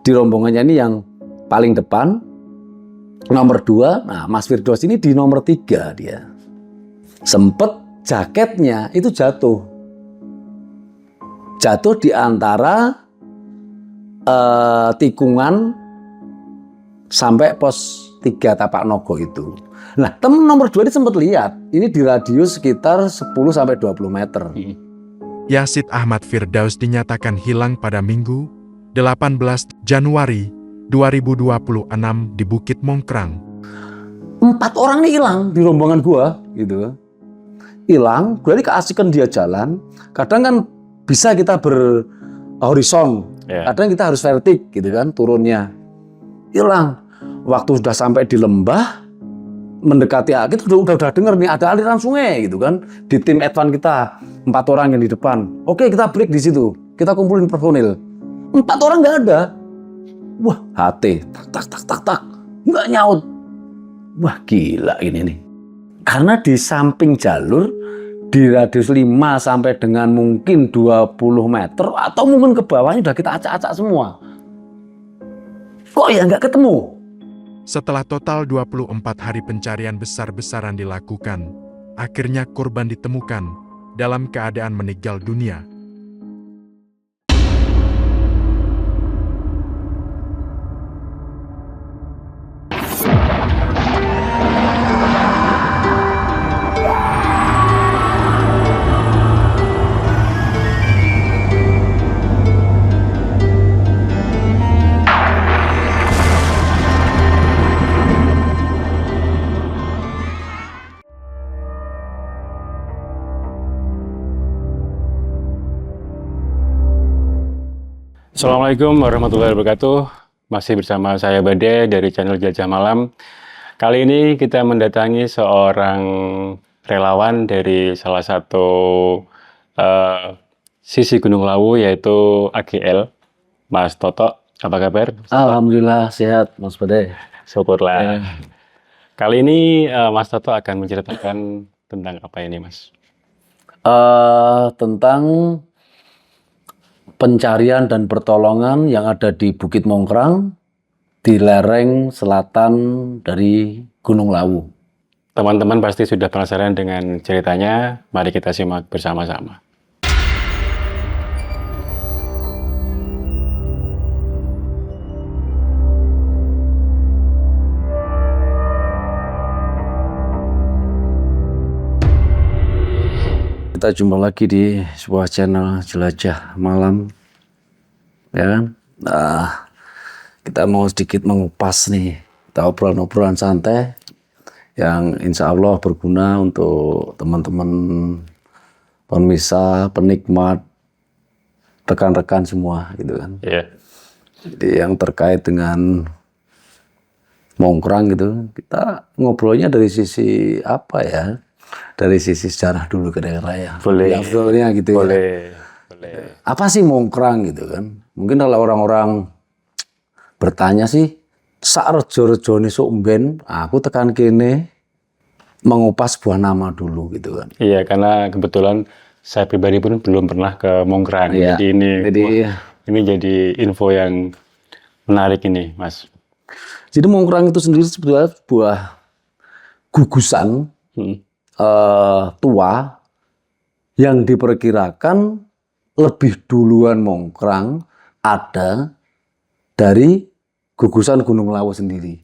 di rombongannya ini yang paling depan, nomor 2. Nah, Mas Firdaus ini di nomor 3 dia. Sempet jaketnya itu jatuh di antara tikungan sampai pos 3 Tapak Nogo itu. Nah, temen nomor 2 ini sempat lihat, ini di radius sekitar 10-20 meter. Yazid Ahmad Firdaus dinyatakan hilang pada Minggu, 18 Januari 2026 di Bukit Mongkrang. 4 orang ini hilang di rombongan gua, gitu. Hilang, berarti keasikan dia jalan. Kadang kan bisa kita berhorizon, kadang kita harus vertik, gitu kan, turunnya. Hilang. Waktu sudah sampai di lembah, mendekati kita udah dengar nih ada aliran sungai gitu kan. Di tim advance kita 4 orang yang di depan. Oke, kita break di situ. Kita kumpulin personil. 4 orang nggak ada. Wah, HT tak nggak nyaut. Wah, gila ini nih. Karena di samping jalur di radius 5 sampai dengan mungkin 20 meter atau mungkin ke bawahnya udah kita acak-acak semua. Kok ya nggak ketemu? Setelah total 24 hari pencarian besar-besaran dilakukan, akhirnya korban ditemukan dalam keadaan meninggal dunia. Assalamualaikum warahmatullahi wabarakatuh. Masih bersama saya Bade dari channel Jelajah Malam. Kali ini kita mendatangi seorang relawan dari salah satu sisi Gunung Lawu, yaitu AGL, Mas Toto. Apa kabar? Alhamdulillah sehat, Mas Bade. Syukurlah. Kali ini Mas Toto akan menceritakan tentang apa ini, Mas? Tentang pencarian dan pertolongan yang ada di Bukit Mongkrang di lereng selatan dari Gunung Lawu. Teman-teman pasti sudah penasaran dengan ceritanya. Mari kita simak bersama-sama. Kita jumpa lagi di sebuah channel Jelajah Malam, ya kan? Nah, kita mau sedikit mengupas nih, kita obrolan-obrolan santai yang insya Allah berguna untuk teman-teman pemirsa, penikmat, rekan-rekan semua, gitu kan? Iya. Jadi yang terkait dengan Mongkrang gitu, kita ngobrolnya dari sisi apa ya? Dari sisi sejarah dulu ke daerah ya. Boleh. Afdolnya gitu ya. Boleh. Apa sih Mongkrang gitu kan? Mungkin kalau orang-orang bertanya sih, sak rejo-rejone sok mben, aku tekan kene mengupas sebuah nama dulu gitu kan. Iya, karena kebetulan saya pribadi pun belum pernah ke Mongkrang. Iya. Jadi ini jadi info yang menarik ini, Mas. Jadi Mongkrang itu sendiri sebetulnya sebuah gugusan tua yang diperkirakan lebih duluan Mongkrang ada dari gugusan Gunung Lawu sendiri.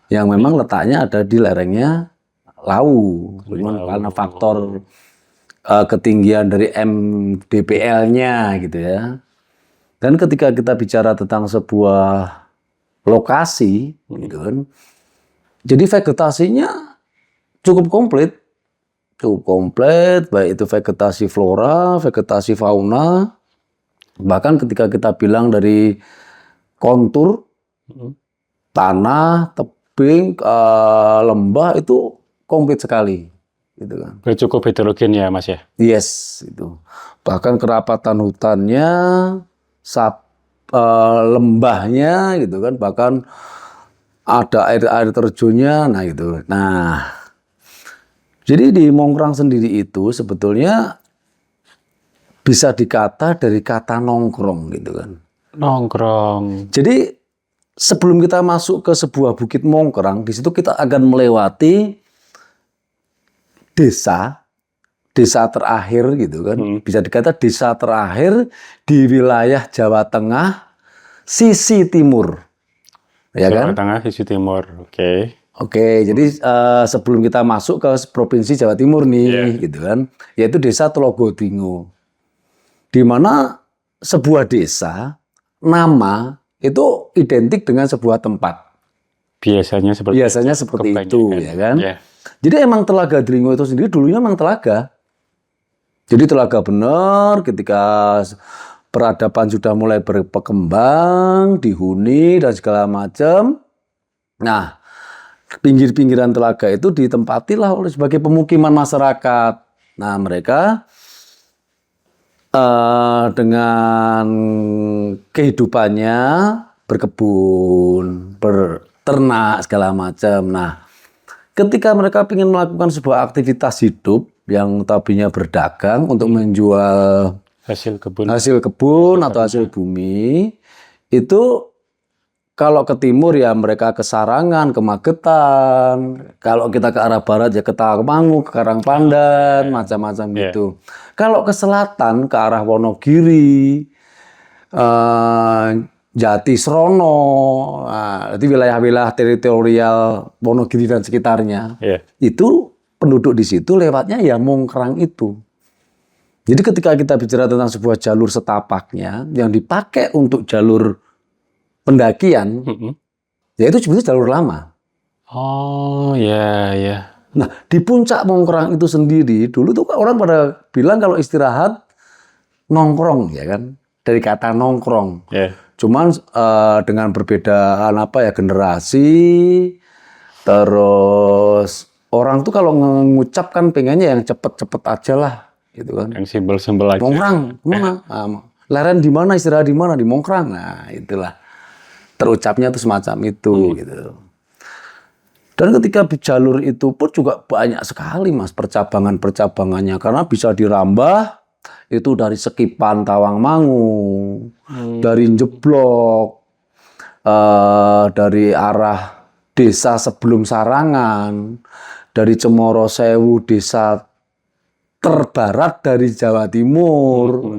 Yang memang letaknya ada di lerengnya Lawu. Karena faktor ketinggian dari MDPL-nya gitu ya. Dan ketika kita bicara tentang sebuah lokasi gitu kan. Jadi vegetasinya cukup komplit, baik itu vegetasi flora, vegetasi fauna, bahkan ketika kita bilang dari kontur, tanah, tebing, lembah itu komplit sekali, gitu kan. Cukup heterogen ya, Mas ya? Yes, itu. Bahkan kerapatan hutannya, lembahnya, gitu kan, bahkan ada air terjunnya, nah gitu. Nah. Jadi di Mongkrang sendiri itu sebetulnya bisa dikata dari kata nongkrong gitu kan. Nongkrong. Jadi sebelum kita masuk ke sebuah Bukit Mongkrang, di situ kita akan melewati desa terakhir gitu kan. Bisa dikata desa terakhir di wilayah Jawa Tengah sisi timur. Ya Jawa kan? Tengah, sisi timur. Oke. Oke, jadi sebelum kita masuk ke Provinsi Jawa Timur nih, gitu kan, yaitu desa Telogodingo. Di mana sebuah desa, nama itu identik dengan sebuah tempat. Biasanya seperti itu, ya kan? Yeah. Jadi emang Telaga Dringo itu sendiri dulunya emang telaga. Jadi telaga benar ketika peradaban sudah mulai berkembang, dihuni dan segala macam. Nah, pinggir-pinggiran telaga itu ditempatilah oleh sebagai pemukiman masyarakat. Nah, mereka dengan kehidupannya berkebun, berternak segala macam. Nah, ketika mereka ingin melakukan sebuah aktivitas hidup yang notabene berdagang untuk menjual hasil kebun atau hasil bumi, itu kalau ke timur ya mereka ke Sarangan, ke Magetan. Kalau kita ke arah barat ya ke Tawangmangu, ke Karangpandan, macam-macam gitu. Kalau ke selatan, ke arah Wonogiri, Jatisrono, itu wilayah-wilayah teritorial Wonogiri dan sekitarnya. Itu penduduk di situ lewatnya ya Mongkrang itu. Jadi ketika kita bicara tentang sebuah jalur setapaknya yang dipakai untuk jalur pendakian, ya itu sebetulnya jalur lama. Oh ya, ya. Nah di puncak Mongkrang itu sendiri dulu tuh orang pada bilang kalau istirahat nongkrong, ya kan, dari kata nongkrong. Cuman dengan perbedaan generasi, terus orang tuh kalau mengucapkan pengennya yang cepet-cepet aja lah, gitu kan. Yang simbol-simbol aja. Mongkrang, mana? Leren di mana? Istirahat di mana? Di Mongkrang. Nah itulah. Terucapnya tuh semacam itu gitu. Dan ketika jalur itu pun juga banyak sekali Mas percabangan-percabangannya karena bisa dirambah itu dari Sekipan Tawangmangu, dari Jeblok, dari arah desa sebelum Sarangan, dari Cemoro Sewu desa terbarat dari Jawa Timur,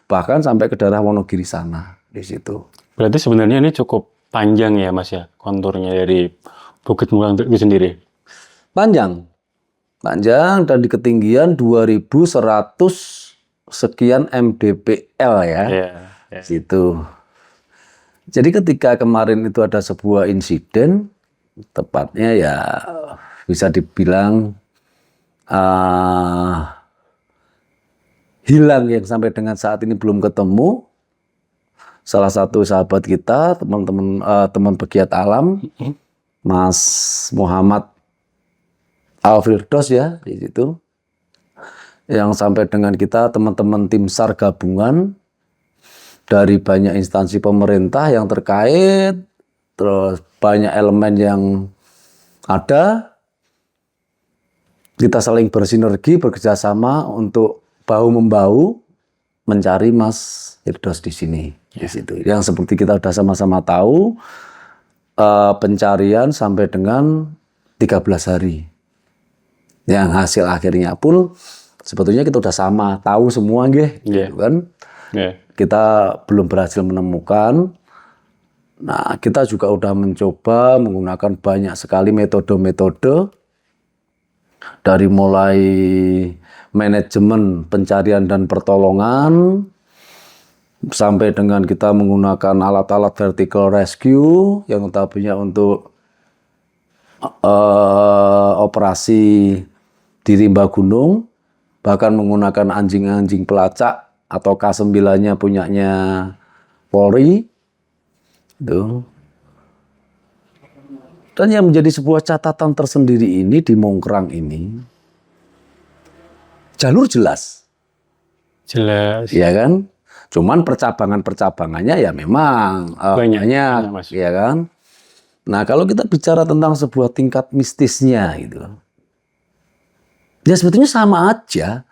bahkan sampai ke daerah Wonogiri sana di situ. Berarti sebenarnya ini cukup panjang ya Mas ya, konturnya dari Bukit Mongkrang itu sendiri? Panjang dan di ketinggian 2.100 sekian mdpl ya. Situ. Jadi ketika kemarin itu ada sebuah insiden, tepatnya ya bisa dibilang hilang yang sampai dengan saat ini belum ketemu. Salah satu sahabat kita, teman pegiat alam, Mas Muhammad Al-Firdos ya di situ, yang sampai dengan kita teman-teman tim SAR gabungan dari banyak instansi pemerintah yang terkait, terus banyak elemen yang ada, kita saling bersinergi, bekerjasama untuk bahu-membahu mencari Mas Firdos di sini. Di situ. Yang seperti kita sudah sama-sama tahu, pencarian sampai dengan 13 hari. Yang hasil akhirnya pun sebetulnya kita sudah sama, tahu semua gitu kan. Kita belum berhasil menemukan. Nah, kita juga sudah mencoba menggunakan banyak sekali metode-metode dari mulai manajemen pencarian dan pertolongan sampai dengan kita menggunakan alat-alat vertical rescue yang notabene untuk operasi di rimba gunung, bahkan menggunakan anjing-anjing pelacak atau K9-nya punyanya Polri. Tuh. Dan yang menjadi sebuah catatan tersendiri ini di Mongkrang ini, jalur jelas. Ya kan? Cuman percabangan-percabangannya ya memang banyak, ya kan? Nah, kalau kita bicara tentang sebuah tingkat mistisnya gitu, ya sebetulnya sama aja.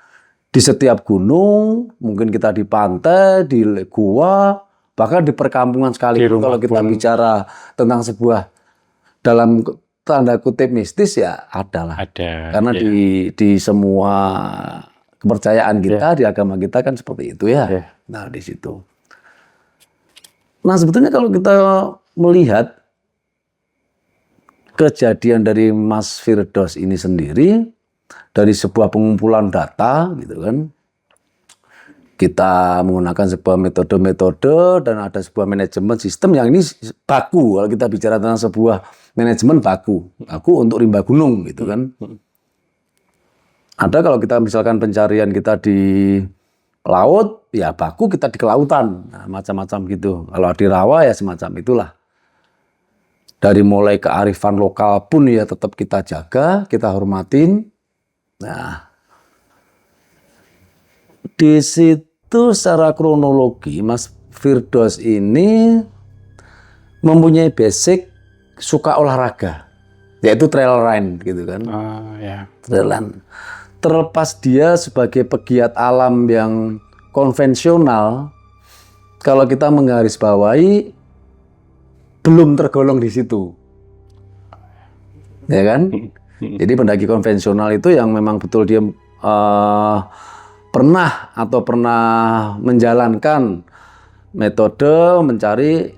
Di setiap gunung, mungkin kita di pantai, di gua, Bahkan di perkampungan sekali, Di rumah kalau kita pun. bicara tentang sebuah dalam tanda kutip mistis ya adalah. Ada. Karena ya. di semua kepercayaan kita, di agama kita kan seperti itu ya. Ya. Nah, di situ. Nah, sebetulnya kalau kita melihat kejadian dari Mas Firdaus ini sendiri, dari sebuah pengumpulan data gitu kan, kita menggunakan sebuah metode-metode dan ada sebuah manajemen sistem yang ini baku. Kalau kita bicara tentang sebuah manajemen baku untuk rimba gunung gitu kan. Ada kalau kita misalkan pencarian kita di laut, ya baku kita di kelautan, nah, macam-macam gitu. Kalau di rawa ya semacam itulah. Dari mulai kearifan lokal pun ya tetap kita jaga, kita hormatin. Nah, di situ secara kronologi Mas Firdaus ini mempunyai basic suka olahraga, yaitu trail run gitu kan. Ya. Trail run. Terlepas dia sebagai pegiat alam yang konvensional, kalau kita menggarisbawahi belum tergolong di situ, ya kan? Jadi pendaki konvensional itu yang memang betul dia pernah menjalankan metode mencari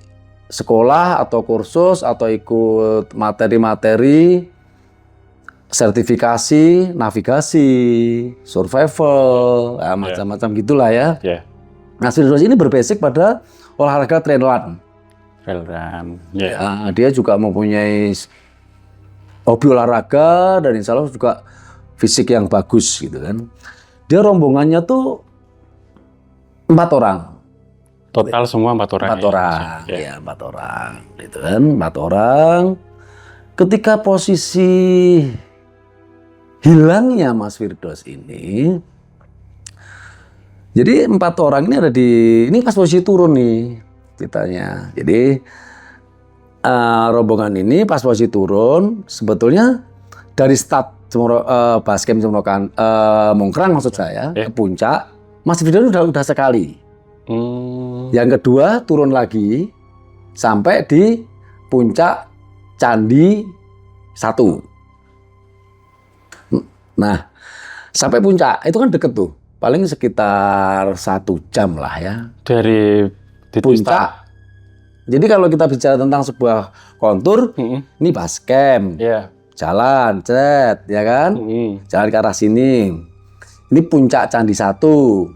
sekolah atau kursus atau ikut materi-materi sertifikasi, navigasi, survival, ya, macam-macam gitulah ya. Ya. Nah, Firdaus ini berbasic pada olahraga trail run. Trail run. Ya. Ya, dia juga mempunyai hobi olahraga dan insya Allah juga fisik yang bagus gitu kan. Dia rombongannya tuh 4 orang. Total semua 4 orang. 4 orang, Ya. ya 4 orang, gitu kan, 4 orang. Ketika posisi hilangnya Mas Firdaus ini, jadi 4 orang ini ada ini pas posisi turun nih ceritanya. Jadi rombongan ini pas posisi turun, sebetulnya dari start base camp Mongkrang maksud saya ke puncak, Mas Firdaus udah sekali. Yang kedua turun lagi sampai di puncak Candi 1. Nah, sampai puncak itu kan deket tuh, paling sekitar 1 jam lah ya Dari puncak. Jadi kalau kita bicara tentang sebuah kontur, ini base camp, Ya. jalan, cet, ya kan, jalan ke arah sini. Ini puncak Candi 1,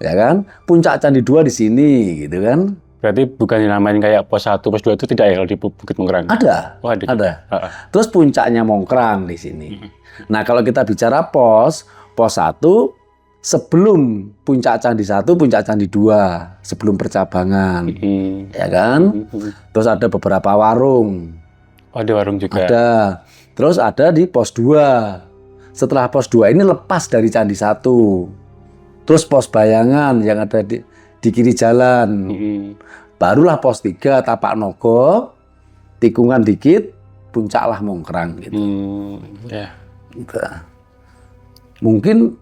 ya kan, puncak Candi 2 di sini, gitu kan. Berarti bukan dinamain kayak pos 1, pos 2 itu tidak ya kalau di Bukit Mongkrang? Ada, Oh, ada. ada. Terus puncaknya Mongkrang di sini. Nah, kalau kita bicara pos 1 sebelum puncak Candi 1, puncak Candi 2, sebelum percabangan, ya kan? Terus ada beberapa warung. Oh, ada warung juga. Ada. Terus ada di pos 2. Setelah pos 2 ini lepas dari Candi 1. Terus pos Bayangan yang ada di kiri jalan. Barulah pos 3 Tapak Nogo, tikungan dikit, puncaklah Mongkrang gitu. Ya. Gitu. Mungkin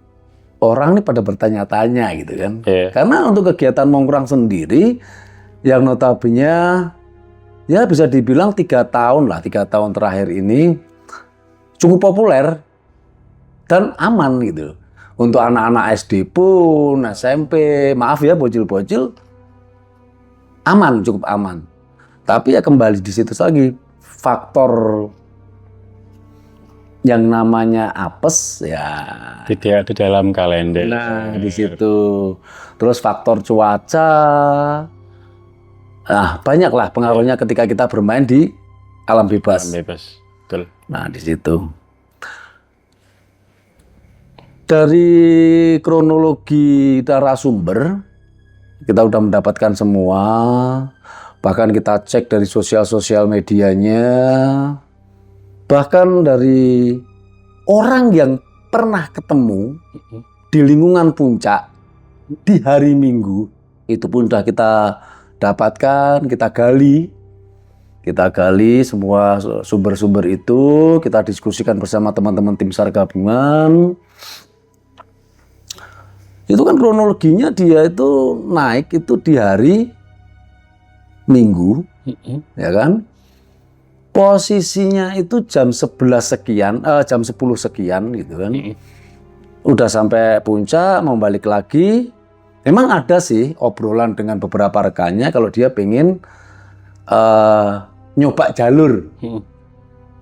orang ini pada bertanya-tanya gitu kan. Yeah. Karena untuk kegiatan Mongkrang sendiri yang notabene ya bisa dibilang 3 tahun terakhir ini cukup populer dan aman gitu. Untuk anak-anak SD pun, SMP, maaf ya bocil-bocil, aman, cukup aman. Tapi ya kembali di situ lagi, faktor yang namanya apes ya Tidak ada dalam kalender. nah di situ. Terus faktor cuaca, banyaklah pengaruhnya ketika kita bermain di alam bebas. Bebas, betul. Nah di situ. Dari kronologi narasumber kita udah mendapatkan semua, bahkan kita cek dari sosial medianya, bahkan dari orang yang pernah ketemu di lingkungan puncak di hari Minggu, itu pun sudah kita dapatkan, kita gali semua sumber-sumber itu, kita diskusikan bersama teman-teman tim SAR gabungan. Itu kan kronologinya dia itu naik itu di hari Minggu, ya kan? Posisinya itu jam 11 sekian, jam 10 sekian gitu kan. Udah sampai puncak, mau balik lagi. Memang ada sih obrolan dengan beberapa rekannya kalau dia pengen nyoba jalur.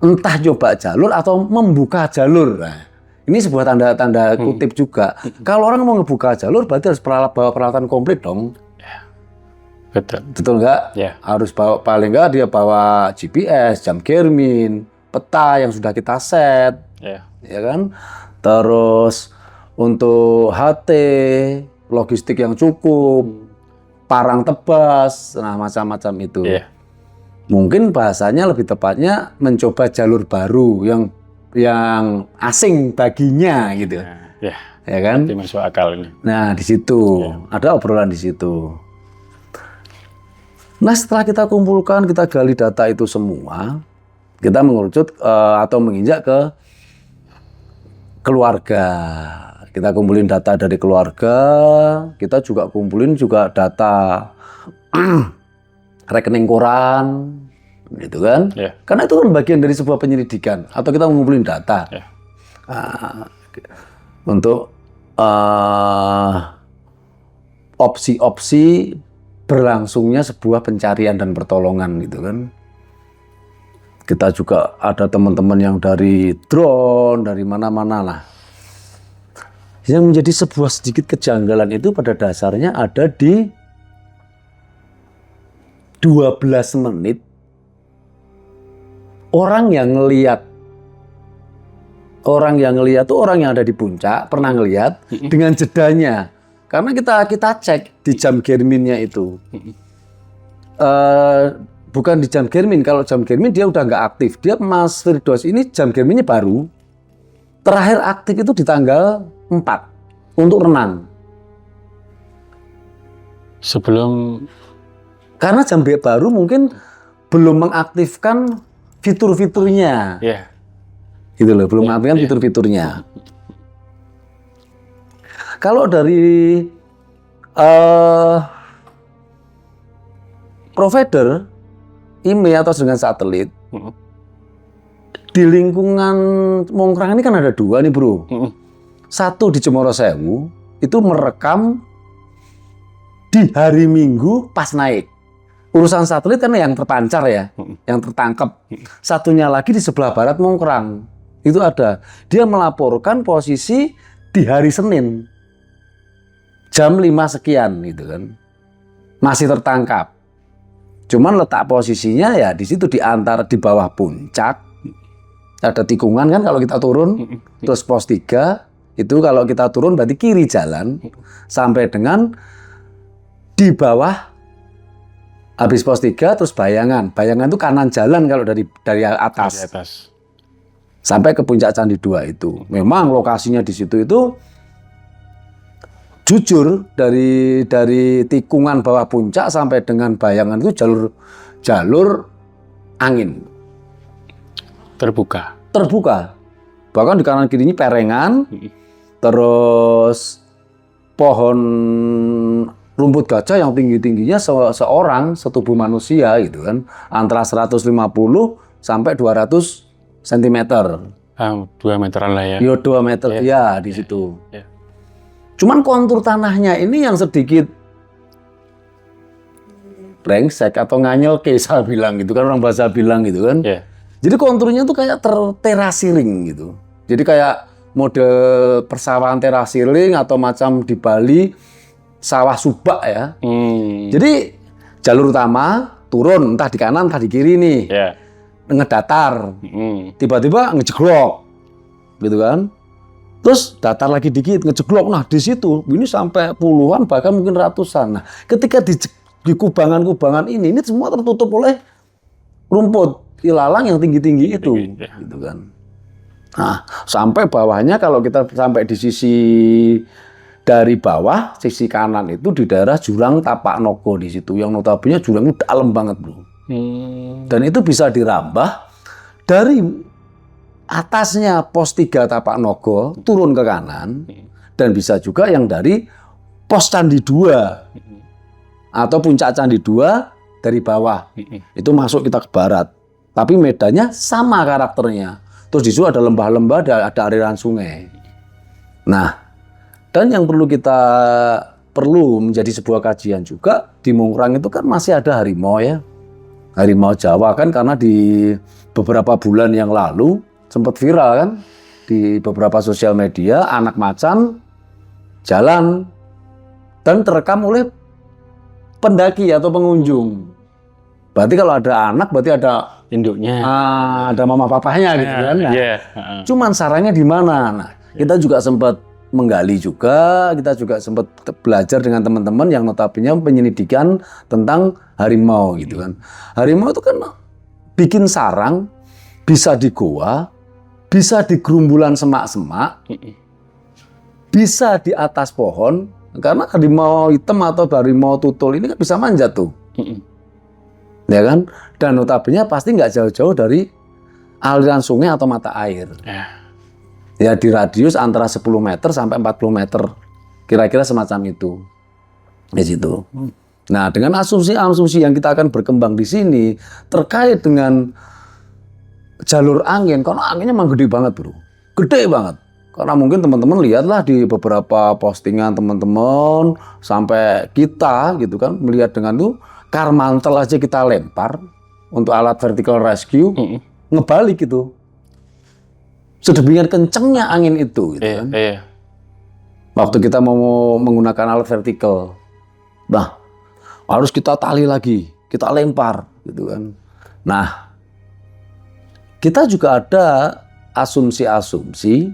Entah nyoba jalur atau membuka jalur. Nah, ini sebuah tanda kutip juga. Kalau orang mau ngebuka jalur berarti harus bawa peralatan komplit dong. Betul nggak? Ya. Harus bawa, paling nggak dia bawa GPS, jam Garmin, peta yang sudah kita set, ya kan? Terus untuk HT, logistik yang cukup, parang tebas, nah macam-macam itu. Mungkin bahasanya lebih tepatnya mencoba jalur baru yang asing baginya gitu, ya kan? Masuk akal ini. Nah di situ ada obrolan di situ. Nah setelah kita kumpulkan, kita gali data itu semua, kita mengerucut atau menginjak ke keluarga. Kita kumpulin data dari keluarga, kita juga kumpulin juga data rekening koran, gitu kan? Karena itu kan bagian dari sebuah penyelidikan, atau kita ngumpulin data untuk opsi-opsi berlangsungnya sebuah pencarian dan pertolongan gitu kan. Kita juga ada teman-teman yang dari drone, dari mana-mana lah. Yang menjadi sebuah sedikit kejanggalan itu pada dasarnya ada di 12 menit orang yang ngelihat tuh orang yang ada di puncak pernah ngelihat dengan jedanya. Karena kita cek di jam Garmin-nya itu, bukan di jam Garmin. Kalau jam Garmin dia udah nggak aktif. Dia Mas Firdaus ini jam Garmin-nya baru. Terakhir aktif itu di tanggal 4 untuk renang. Sebelum, karena jam baru mungkin belum mengaktifkan fitur-fiturnya. Gitu loh, belum mengaktifkan fitur-fiturnya. Kalau dari provider email atau dengan satelit di lingkungan Mongkrang ini kan ada 2 nih bro. Satu di Cemoro Sewu itu merekam di hari Minggu pas naik. Urusan satelit kan yang terpancar ya, yang tertangkap. Satunya lagi di sebelah barat Mongkrang itu ada. Dia melaporkan posisi di hari Senin. Jam 5 sekian gitu kan. Masih tertangkap. Cuman letak posisinya ya di situ di bawah puncak. Ada tikungan kan kalau kita turun. Terus pos 3 itu kalau kita turun berarti kiri jalan sampai dengan di bawah habis pos 3 terus Bayangan. Bayangan itu kanan jalan kalau dari atas. Sampai ke puncak Candi 2 itu. Memang lokasinya di situ itu jujur dari tikungan bawah puncak sampai dengan Bayangan itu jalur angin terbuka. Bahkan di kanan kirinya perengan, terus pohon rumput gajah yang tingginya seorang setubuh manusia gitu kan, antara 150 sampai 200 cm. 2 meteran lah ya. Yo 2 meter ya di situ. Cuman kontur tanahnya ini yang sedikit brengsek atau nganyel saya bilang gitu kan, orang bahasa bilang gitu kan. Jadi konturnya tuh kayak terasiring gitu. Jadi kayak model persawahan terasiring atau macam di Bali sawah subak ya. Jadi jalur utama turun entah di kanan entah di kiri nih. Ngedatar. Tiba-tiba ngejeglok. Gitu kan. Terus datar lagi dikit, ngejeglok. Nah di situ ini sampai puluhan bahkan mungkin ratusan. Nah ketika di kubangan-kubangan ini semua tertutup oleh rumput ilalang yang tinggi-tinggi itu, gitu kan. Nah sampai bawahnya kalau kita sampai di sisi dari bawah sisi kanan itu di daerah Jurang Tapak Nogo di situ, yang notabene jurangnya dalam banget bro. Dan itu bisa dirambah dari atasnya pos 3 Tapak Nogo turun ke kanan, dan bisa juga yang dari pos Candi 2 atau puncak Candi 2 dari bawah. Itu masuk kita ke barat. Tapi medannya sama karakternya. Terus di situ ada lembah-lembah, ada aliran sungai. Nah, dan yang perlu menjadi sebuah kajian juga, di Mungkrang itu kan masih ada harimau ya. Harimau Jawa kan, karena di beberapa bulan yang lalu sempat viral kan di beberapa sosial media, anak macan jalan dan terekam oleh pendaki atau pengunjung. Berarti kalau ada anak berarti ada induknya. Ada mama papahnya gitu kan. Nah, cuman sarangnya di mana? Nah, kita juga sempat menggali juga, kita juga sempat belajar dengan teman-teman yang notabene penyelidikan tentang harimau gitu kan. Harimau itu kan bikin sarang bisa di goa, bisa di gerumbulan semak-semak, bisa di atas pohon, karena harimau hitam atau harimau tutul ini kan bisa manjat tuh. Ya kan? Dan notabene pasti nggak jauh-jauh dari aliran sungai atau mata air. Ya di radius antara 10 meter sampai 40 meter. Kira-kira semacam itu. Di situ. Nah, dengan asumsi-asumsi yang kita akan berkembang di sini terkait dengan jalur angin, karena anginnya memang gede banget, Bro. Gede banget. Karena mungkin teman-teman lihatlah di beberapa postingan teman-teman sampai kita gitu kan melihat dengan tuh karmantel aja kita lempar untuk alat vertical rescue, ngebalik gitu. Sedemikian kencengnya angin itu gitu kan. Waktu kita mau menggunakan alat vertical. Nah, harus kita tali lagi, kita lempar gitu kan. Nah, kita juga ada asumsi-asumsi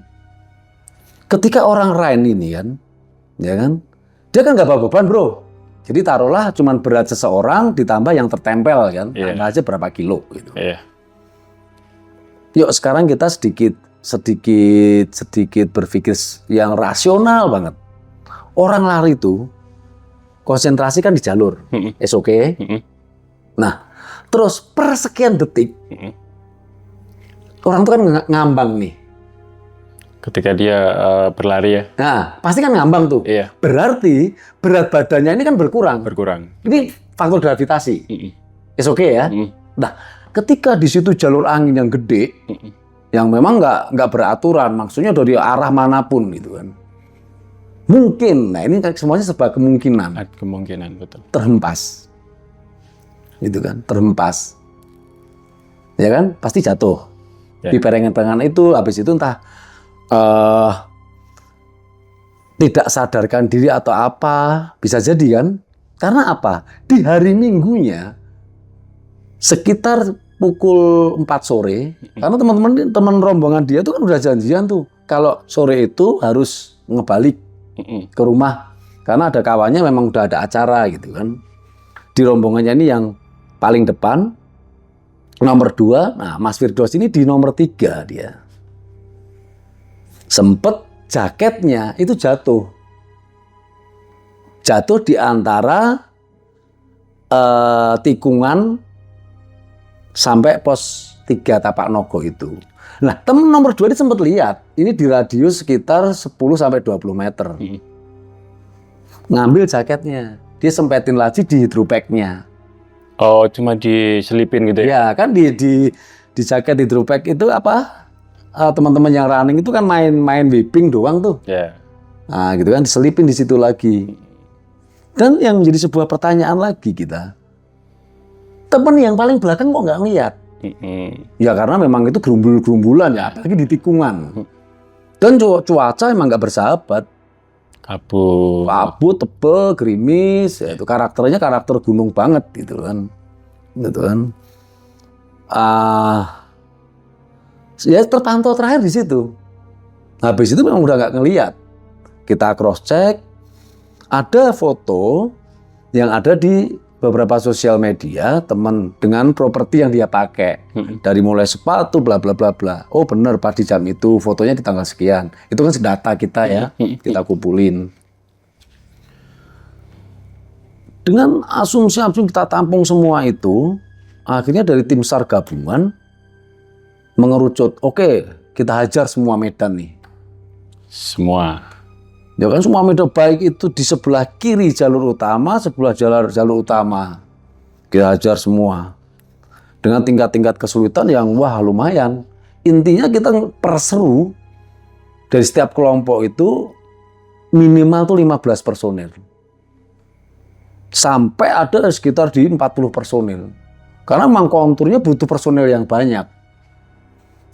ketika orang lain ini kan, ya kan, dia kan nggak bawa beban, Bro. Jadi taruhlah cuman berat seseorang ditambah yang tertempel kan, tambah aja berapa kilo gitu. Yuk sekarang kita sedikit berpikir yang rasional banget. Orang lari itu konsentrasi kan di jalur, oke. Nah, terus per sekian detik orang itu kan ngambang nih. Ketika dia berlari ya. Nah, pasti kan ngambang tuh. Berarti berat badannya ini kan berkurang. Ini faktor gravitasi. Oke ya. Nah, ketika di situ jalur angin yang gede, yang memang nggak beraturan, maksudnya dari arah manapun gitu kan. Mungkin, nah ini semuanya sebuah kemungkinan. Kemungkinan, betul. Terhempas. Gitu kan, terhempas. Ya kan, pasti jatuh. Di perengan-perengan itu, habis itu entah tidak sadarkan diri atau apa, bisa jadi kan? Karena apa? Di hari Minggunya sekitar pukul 4 sore, karena teman rombongan dia tuh kan udah janjian tuh kalau sore itu harus ngebalik ke rumah karena ada kawannya memang udah ada acara gitu kan. Di rombongannya ini yang paling depan nomor 2, nah Mas Firdaus ini di nomor 3 dia. Sempet jaketnya itu jatuh di antara tikungan sampai pos 3 Tapak Nogo itu. Nah, temen nomor 2 ini sempat lihat, ini di radius sekitar 10 sampai 20 meter. Ngambil jaketnya, dia sempetin lagi di hidropacknya. Oh, cuma diselipin gitu ya? Ya, kan di jaket hidropack itu apa? Teman-teman yang running itu kan main whipping doang tuh. Nah, gitu kan diselipin di situ lagi. Dan yang menjadi sebuah pertanyaan lagi kita, temen yang paling belakang kok nggak ngeliat? Ya karena memang itu gerumbul-gerumbulan ya, apalagi di tikungan. Dan cuaca emang nggak bersahabat. Kabut, tebel, gerimis, ya, itu karakternya karakter gunung banget gitu kan. Gitu kan. Ya terpantau terakhir di situ. Habis itu memang udah nggak ngeliat. Kita cross check, ada foto yang ada di beberapa sosial media teman dengan properti yang dia pakai, dari mulai sepatu bla bla bla bla. Oh benar Pak, di jam itu fotonya di tanggal sekian. Itu kan data kita ya, kita kumpulin. Dengan asumsi-asumsi kita tampung semua itu, akhirnya dari tim SAR gabungan mengerucut, oke, kita hajar semua medan nih. Semua. Ya kan semua medan baik itu di sebelah kiri jalur utama, sebelah jalur utama. Kita hajar semua. Dengan tingkat-tingkat kesulitan yang wah lumayan. Intinya kita perseru dari setiap kelompok itu minimal tuh 15 personil. Sampai ada sekitar di 40 personil. Karena memang konturnya butuh personil yang banyak.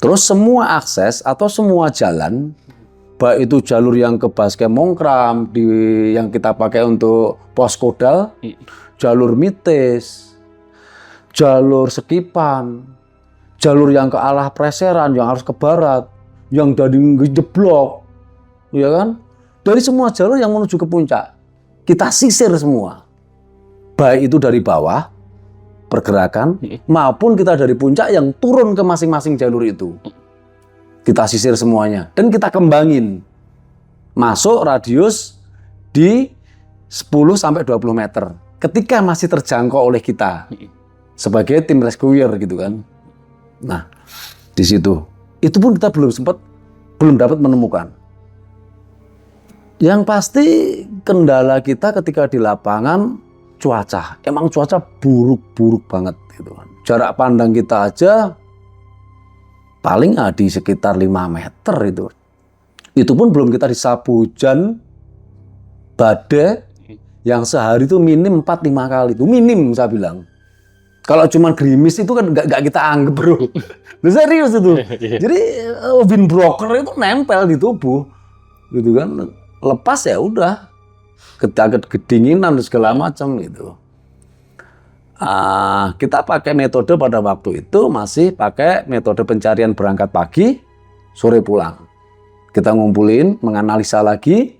Terus semua akses atau semua jalan, baik itu jalur yang ke Baskem Mongkram, yang kita pakai untuk pos Kodal, jalur Mites, jalur Sekipan, jalur yang ke arah Preseran, yang harus ke barat, yang dari Jeblok, ya kan? Dari semua jalur yang menuju ke puncak, kita sisir semua. Baik itu dari bawah, pergerakan, maupun kita dari puncak yang turun ke masing-masing jalur itu. Kita sisir semuanya, dan kita kembangin. Masuk radius di 10-20 meter. Ketika masih terjangkau oleh kita. Sebagai tim rescuer gitu kan. Nah, di situ. Itu pun kita belum dapat menemukan. Yang pasti kendala kita ketika di lapangan cuaca. Emang cuaca buruk banget gitu kan. Jarak pandang kita aja paling di sekitar 5 meter itu. Itu pun belum kita disapu hujan badai yang sehari itu minim 4-5 kali. Itu minim saya bilang. Kalau cuma gerimis itu kan nggak kita anggap bro. Serius itu. Jadi wind blocker itu nempel di tubuh, gitu kan. Lepas ya udah, kedinginan dan segala macam gitu. Kita pakai metode pada waktu itu masih pakai metode pencarian berangkat pagi, sore pulang. Kita ngumpulin, menganalisa lagi,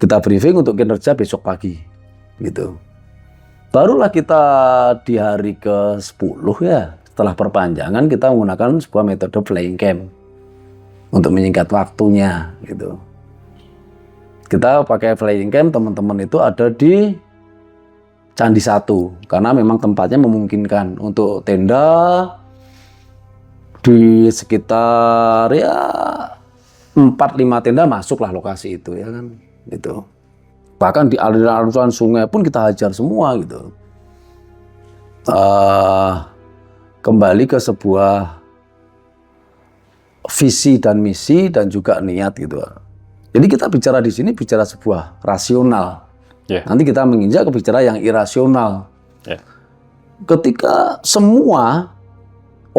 kita briefing untuk kinerja besok pagi, gitu. Barulah kita di hari ke-10 ya, setelah perpanjangan kita menggunakan sebuah metode flying camp untuk menyingkat waktunya gitu. Kita pakai flying camp, teman-teman itu ada di Candi 1 karena memang tempatnya memungkinkan untuk tenda di sekitar ya 4-5 tenda masuklah lokasi itu ya kan gitu. Bahkan di aliran-aliran sungai pun kita hajar semua gitu. Kembali ke sebuah visi dan misi dan juga niat gitu. Jadi kita bicara di sini bicara sebuah rasional. Nanti kita menginjak ke bicara yang irasional. Ketika semua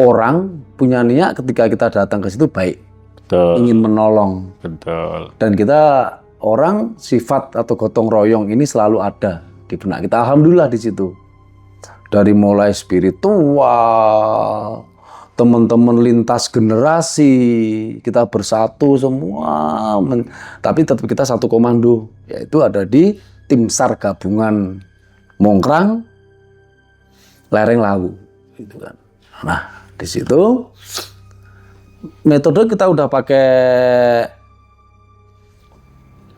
orang punya niat ketika kita datang ke situ baik. Betul. Ingin menolong. Betul. Dan kita orang sifat atau gotong royong ini selalu ada di benak kita. Alhamdulillah di situ. Dari mulai spiritual, teman-teman lintas generasi, kita bersatu semua. Tapi tetap kita satu komando, yaitu ada di tim SAR gabungan Mongkrang, Lereng Lawu, gitu kan. Nah, di situ metode kita udah pakai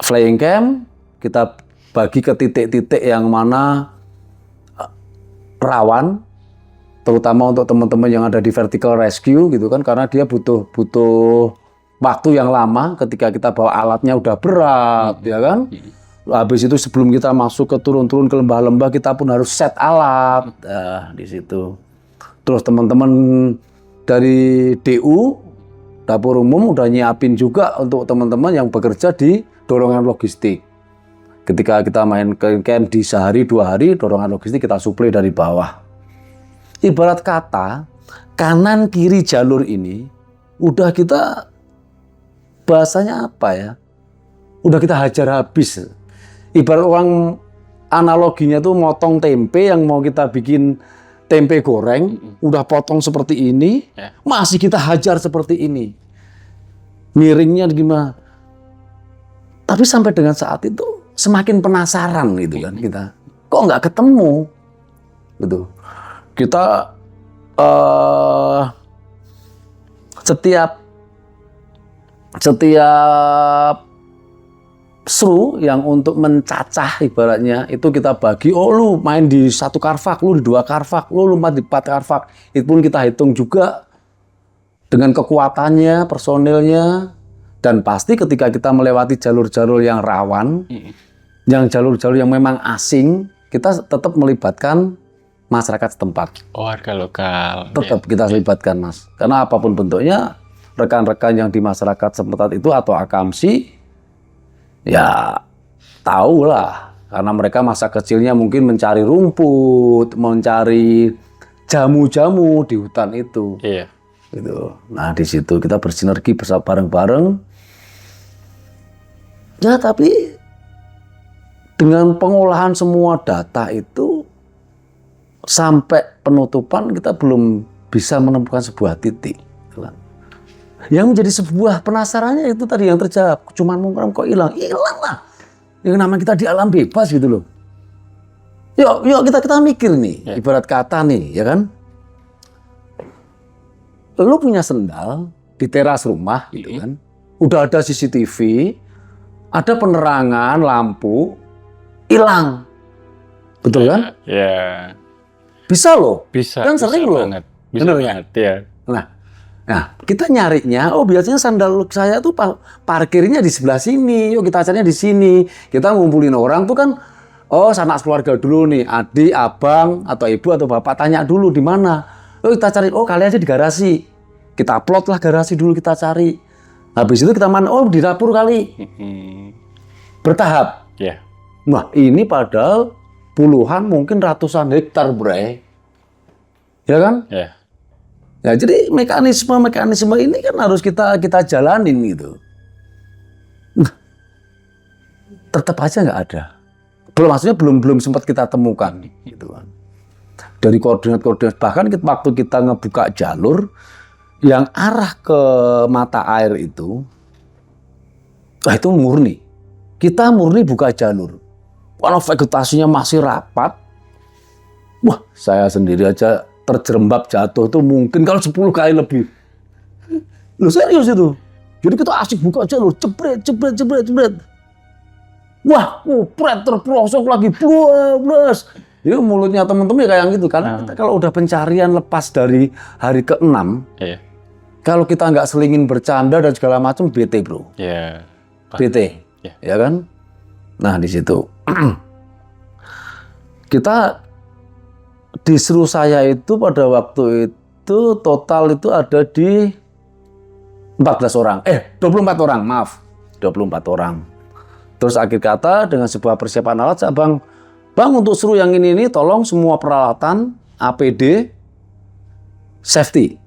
flying camp, kita bagi ke titik-titik yang mana rawan, terutama untuk teman-teman yang ada di vertical rescue gitu kan, karena dia butuh waktu yang lama ketika kita bawa alatnya udah berat, ya kan. Habis itu sebelum kita masuk ke turun-turun ke lembah-lembah kita pun harus set alat, di situ. Terus teman-teman dari DU dapur umum udah nyiapin juga untuk teman-teman yang bekerja di dorongan logistik. Ketika kita main ke camp di sehari 2 hari, dorongan logistik kita suplai dari bawah. Ibarat kata, kanan kiri jalur ini, udah kita, bahasanya apa ya? Udah kita hajar habis. Ibarat orang analoginya tuh motong tempe yang mau kita bikin tempe goreng, udah potong seperti ini, masih kita hajar seperti ini. Miringnya gimana? Tapi sampai dengan saat itu semakin penasaran gitu kan kita. Kok nggak ketemu? Gitu. Kita setiap seru yang untuk mencacah ibaratnya itu kita bagi, oh lu main di 1 karvak, lu di 2 karvak, lu main di 4 karvak. Itu pun kita hitung juga dengan kekuatannya, personilnya. Dan pasti ketika kita melewati jalur-jalur yang rawan, yang jalur-jalur yang memang asing, kita tetap melibatkan masyarakat setempat. Oh, warga lokal. Tetap kita libatkan, Mas. Karena apapun bentuknya, rekan-rekan yang di masyarakat setempat itu atau akamsi, ya tahulah. Karena mereka masa kecilnya mungkin mencari rumput, mencari jamu-jamu di hutan itu. Iya. Gitu. Nah, di situ kita bersinergi bersama bareng-bareng. Ya, tapi dengan pengolahan semua data itu sampai penutupan kita belum bisa menemukan sebuah titik. Yang menjadi sebuah penasarannya itu tadi yang terjawab. Cuman mungkin kok hilang? Hilang lah. Yang namanya kita di alam bebas gitu loh. Yuk kita mikir nih, ibarat kata nih, ya kan? Lu punya sendal di teras rumah gitu kan. Udah ada CCTV, ada penerangan lampu, hilang. Betul kan? Ya. Bisa loh. Bisa. Kan sering loh. Banget. Bisa Bener banget, ya. Nah, kita nyarinya, biasanya sandal saya tuh parkirnya di sebelah sini. Yuk kita carinya di sini. Kita ngumpulin orang tuh kan, sanak keluarga dulu nih, adik, abang, atau ibu, atau bapak, tanya dulu di mana. Kita cari, kali aja di garasi. Kita plot lah garasi dulu, kita cari. Habis itu kita mana, di dapur kali. Bertahap. Ya. Nah, ini padahal puluhan, mungkin ratusan hektar, Bre. Ya kan? Ya. Ya, jadi mekanisme ini kan harus kita jalanin gitu. Nah, tetap aja nggak ada. Maksudnya belum sempat kita temukan gitu kan. Dari koordinat bahkan waktu kita ngebuka jalur yang arah ke mata air itu murni. Kita murni buka jalur. Walau vegetasinya masih rapat. Wah, saya sendiri aja terjerembab jatuh tuh mungkin kalau 10 kali lebih. Loh, serius itu. Jadi kita asik buka jalur, jebret. Wah, kupret terprosok lagi, blas. Itu mulutnya teman-teman kayak gitu. Karena kita kalau udah pencarian lepas dari hari ke-6, kalau kita nggak selingin bercanda dan segala macam, bete bro. Iya. Bete, ya kan? Nah di situ kita disuruh saya itu pada waktu itu total itu ada di 24 orang, maaf. 24 orang. Terus akhir kata dengan sebuah persiapan alat, saya Bang untuk seru yang ini tolong semua peralatan APD safety.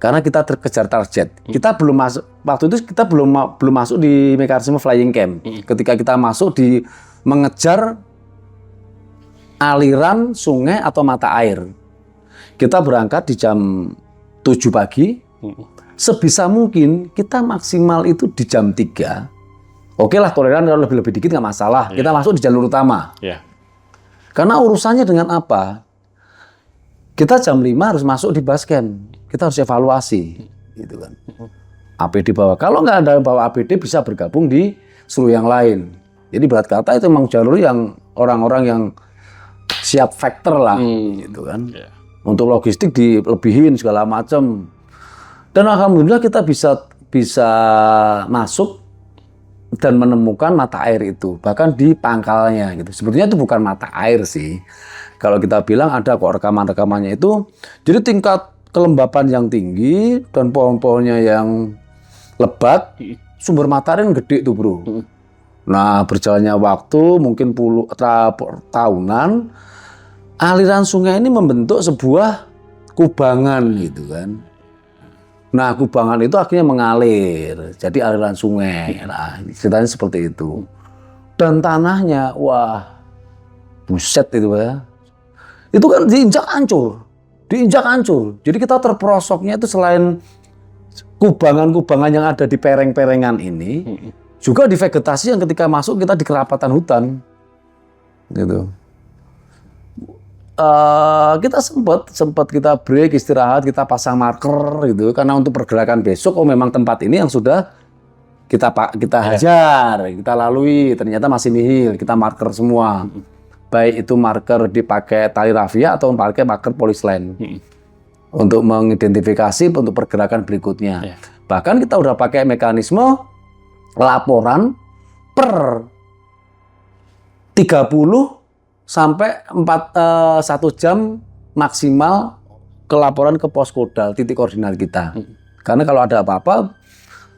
Karena kita terkejar target. Kita belum masuk, waktu itu kita belum masuk di mekanisme flying camp. Ketika kita masuk di mengejar aliran sungai atau mata air. Kita berangkat di jam 7 pagi. Sebisa mungkin kita maksimal itu di jam 3. Oke lah, toleran kalau lebih dikit nggak masalah. Kita masuk di jalur utama. Karena urusannya dengan apa? Kita jam 5 harus masuk di base camp. Kita harus evaluasi. Gitu kan. APD bawa. Kalau nggak ada bawa APD bisa bergabung di seluruh yang lain. Jadi berat kata itu memang jalur yang orang-orang yang siap factor lah, gitu kan. Untuk logistik dilebihin segala macam. Dan alhamdulillah kita bisa masuk dan menemukan mata air itu, bahkan di pangkalnya gitu. Sebetulnya itu bukan mata air sih. Kalau kita bilang ada kok rekaman-rekamannya itu. Jadi tingkat kelembapan yang tinggi dan pohon-pohonnya yang lebat, sumber mata air yang gede tuh bro. Nah berjalannya waktu mungkin tahunan, aliran sungai ini membentuk sebuah kubangan gitu kan. Nah kubangan itu akhirnya mengalir, jadi aliran sungai. Nah ceritanya seperti itu. Dan tanahnya, wah buset itu ya. Itu kan diinjak hancur. Jadi kita terperosoknya itu selain kubangan-kubangan yang ada di pereng-perengan ini, juga di vegetasi yang ketika masuk kita di kerapatan hutan, gitu. Kita sempat kita break, istirahat, kita pasang marker gitu, karena untuk pergerakan besok, memang tempat ini yang sudah kita hajar, kita lalui, ternyata masih nihil, kita marker semua. Baik itu marker dipakai tali rafia atau pakai marker polislen untuk mengidentifikasi untuk pergerakan berikutnya. Bahkan kita udah pakai mekanisme laporan per 30 sampai 1 jam maksimal kelaporan ke Poskodal, titik koordinat kita. Karena kalau ada apa-apa,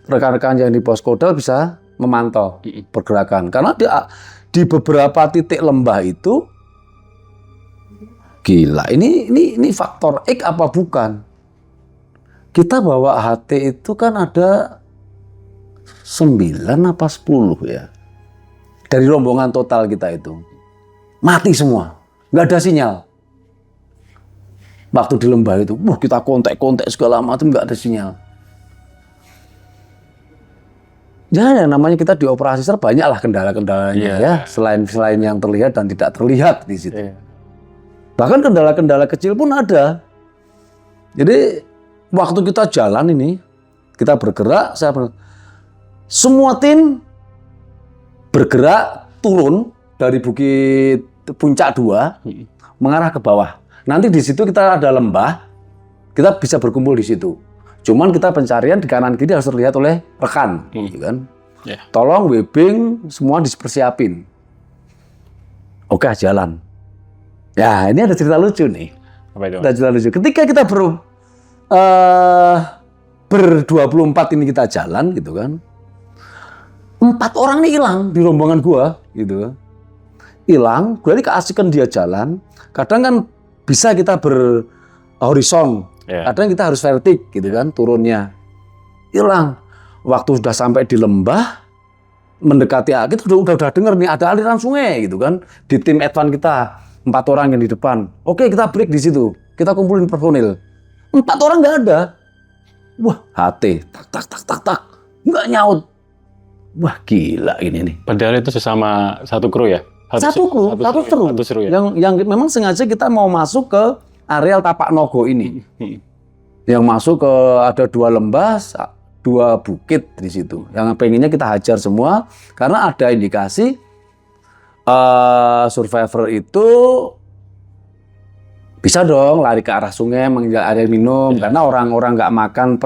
rekan-rekan yang di Poskodal bisa memantau pergerakan. Karena di beberapa titik lembah itu, gila, ini faktor X apa bukan? Kita bawa HT itu kan ada 9 apa 10 ya. Dari rombongan total kita itu. Mati semua. Nggak ada sinyal. Waktu di lembah itu, kita kontak-kontak segala macam, nggak ada sinyal. Ya, namanya kita di operasi banyak lah kendala-kendalanya ya. Selain yang terlihat dan tidak terlihat di situ. Bahkan kendala-kendala kecil pun ada. Jadi waktu kita jalan ini, kita bergerak, semua tim bergerak turun dari Bukit Puncak 2 mengarah ke bawah. Nanti di situ kita ada lembah, kita bisa berkumpul di situ. Cuman kita pencarian di kanan kiri harus terlihat oleh rekan, gitu kan? Tolong webbing semua dipersiapin. Oke, jalan. Ya, ini ada cerita lucu nih. Apa itu? Ada cerita lucu. Ketika kita ber-24 ini kita jalan, gitu kan? 4 orang nih hilang di rombongan gua, gitu. Hilang, berarti keasikan dia jalan. Kadang kan bisa kita berhorizon, kadang kita harus vertik, gitu kan, turunnya. Hilang. Waktu sudah sampai di lembah, mendekati, kita udah dengar nih ada aliran sungai, gitu kan. Di tim advance kita 4 orang yang di depan. Oke, kita break di situ. Kita kumpulin personil. 4 orang nggak ada. Wah, HT, tak, nggak nyaut. Wah, gila ini nih. Padahal itu sesama satu kru ya? Satu seru ya? Yang memang sengaja kita mau masuk ke areal Tapak Nogo ini. Yang masuk ke ada 2 lembah, 2 bukit di situ. Yang pengennya kita hajar semua karena ada indikasi survivor itu bisa dong lari ke arah sungai, menginjak area minum. Karena orang-orang nggak makan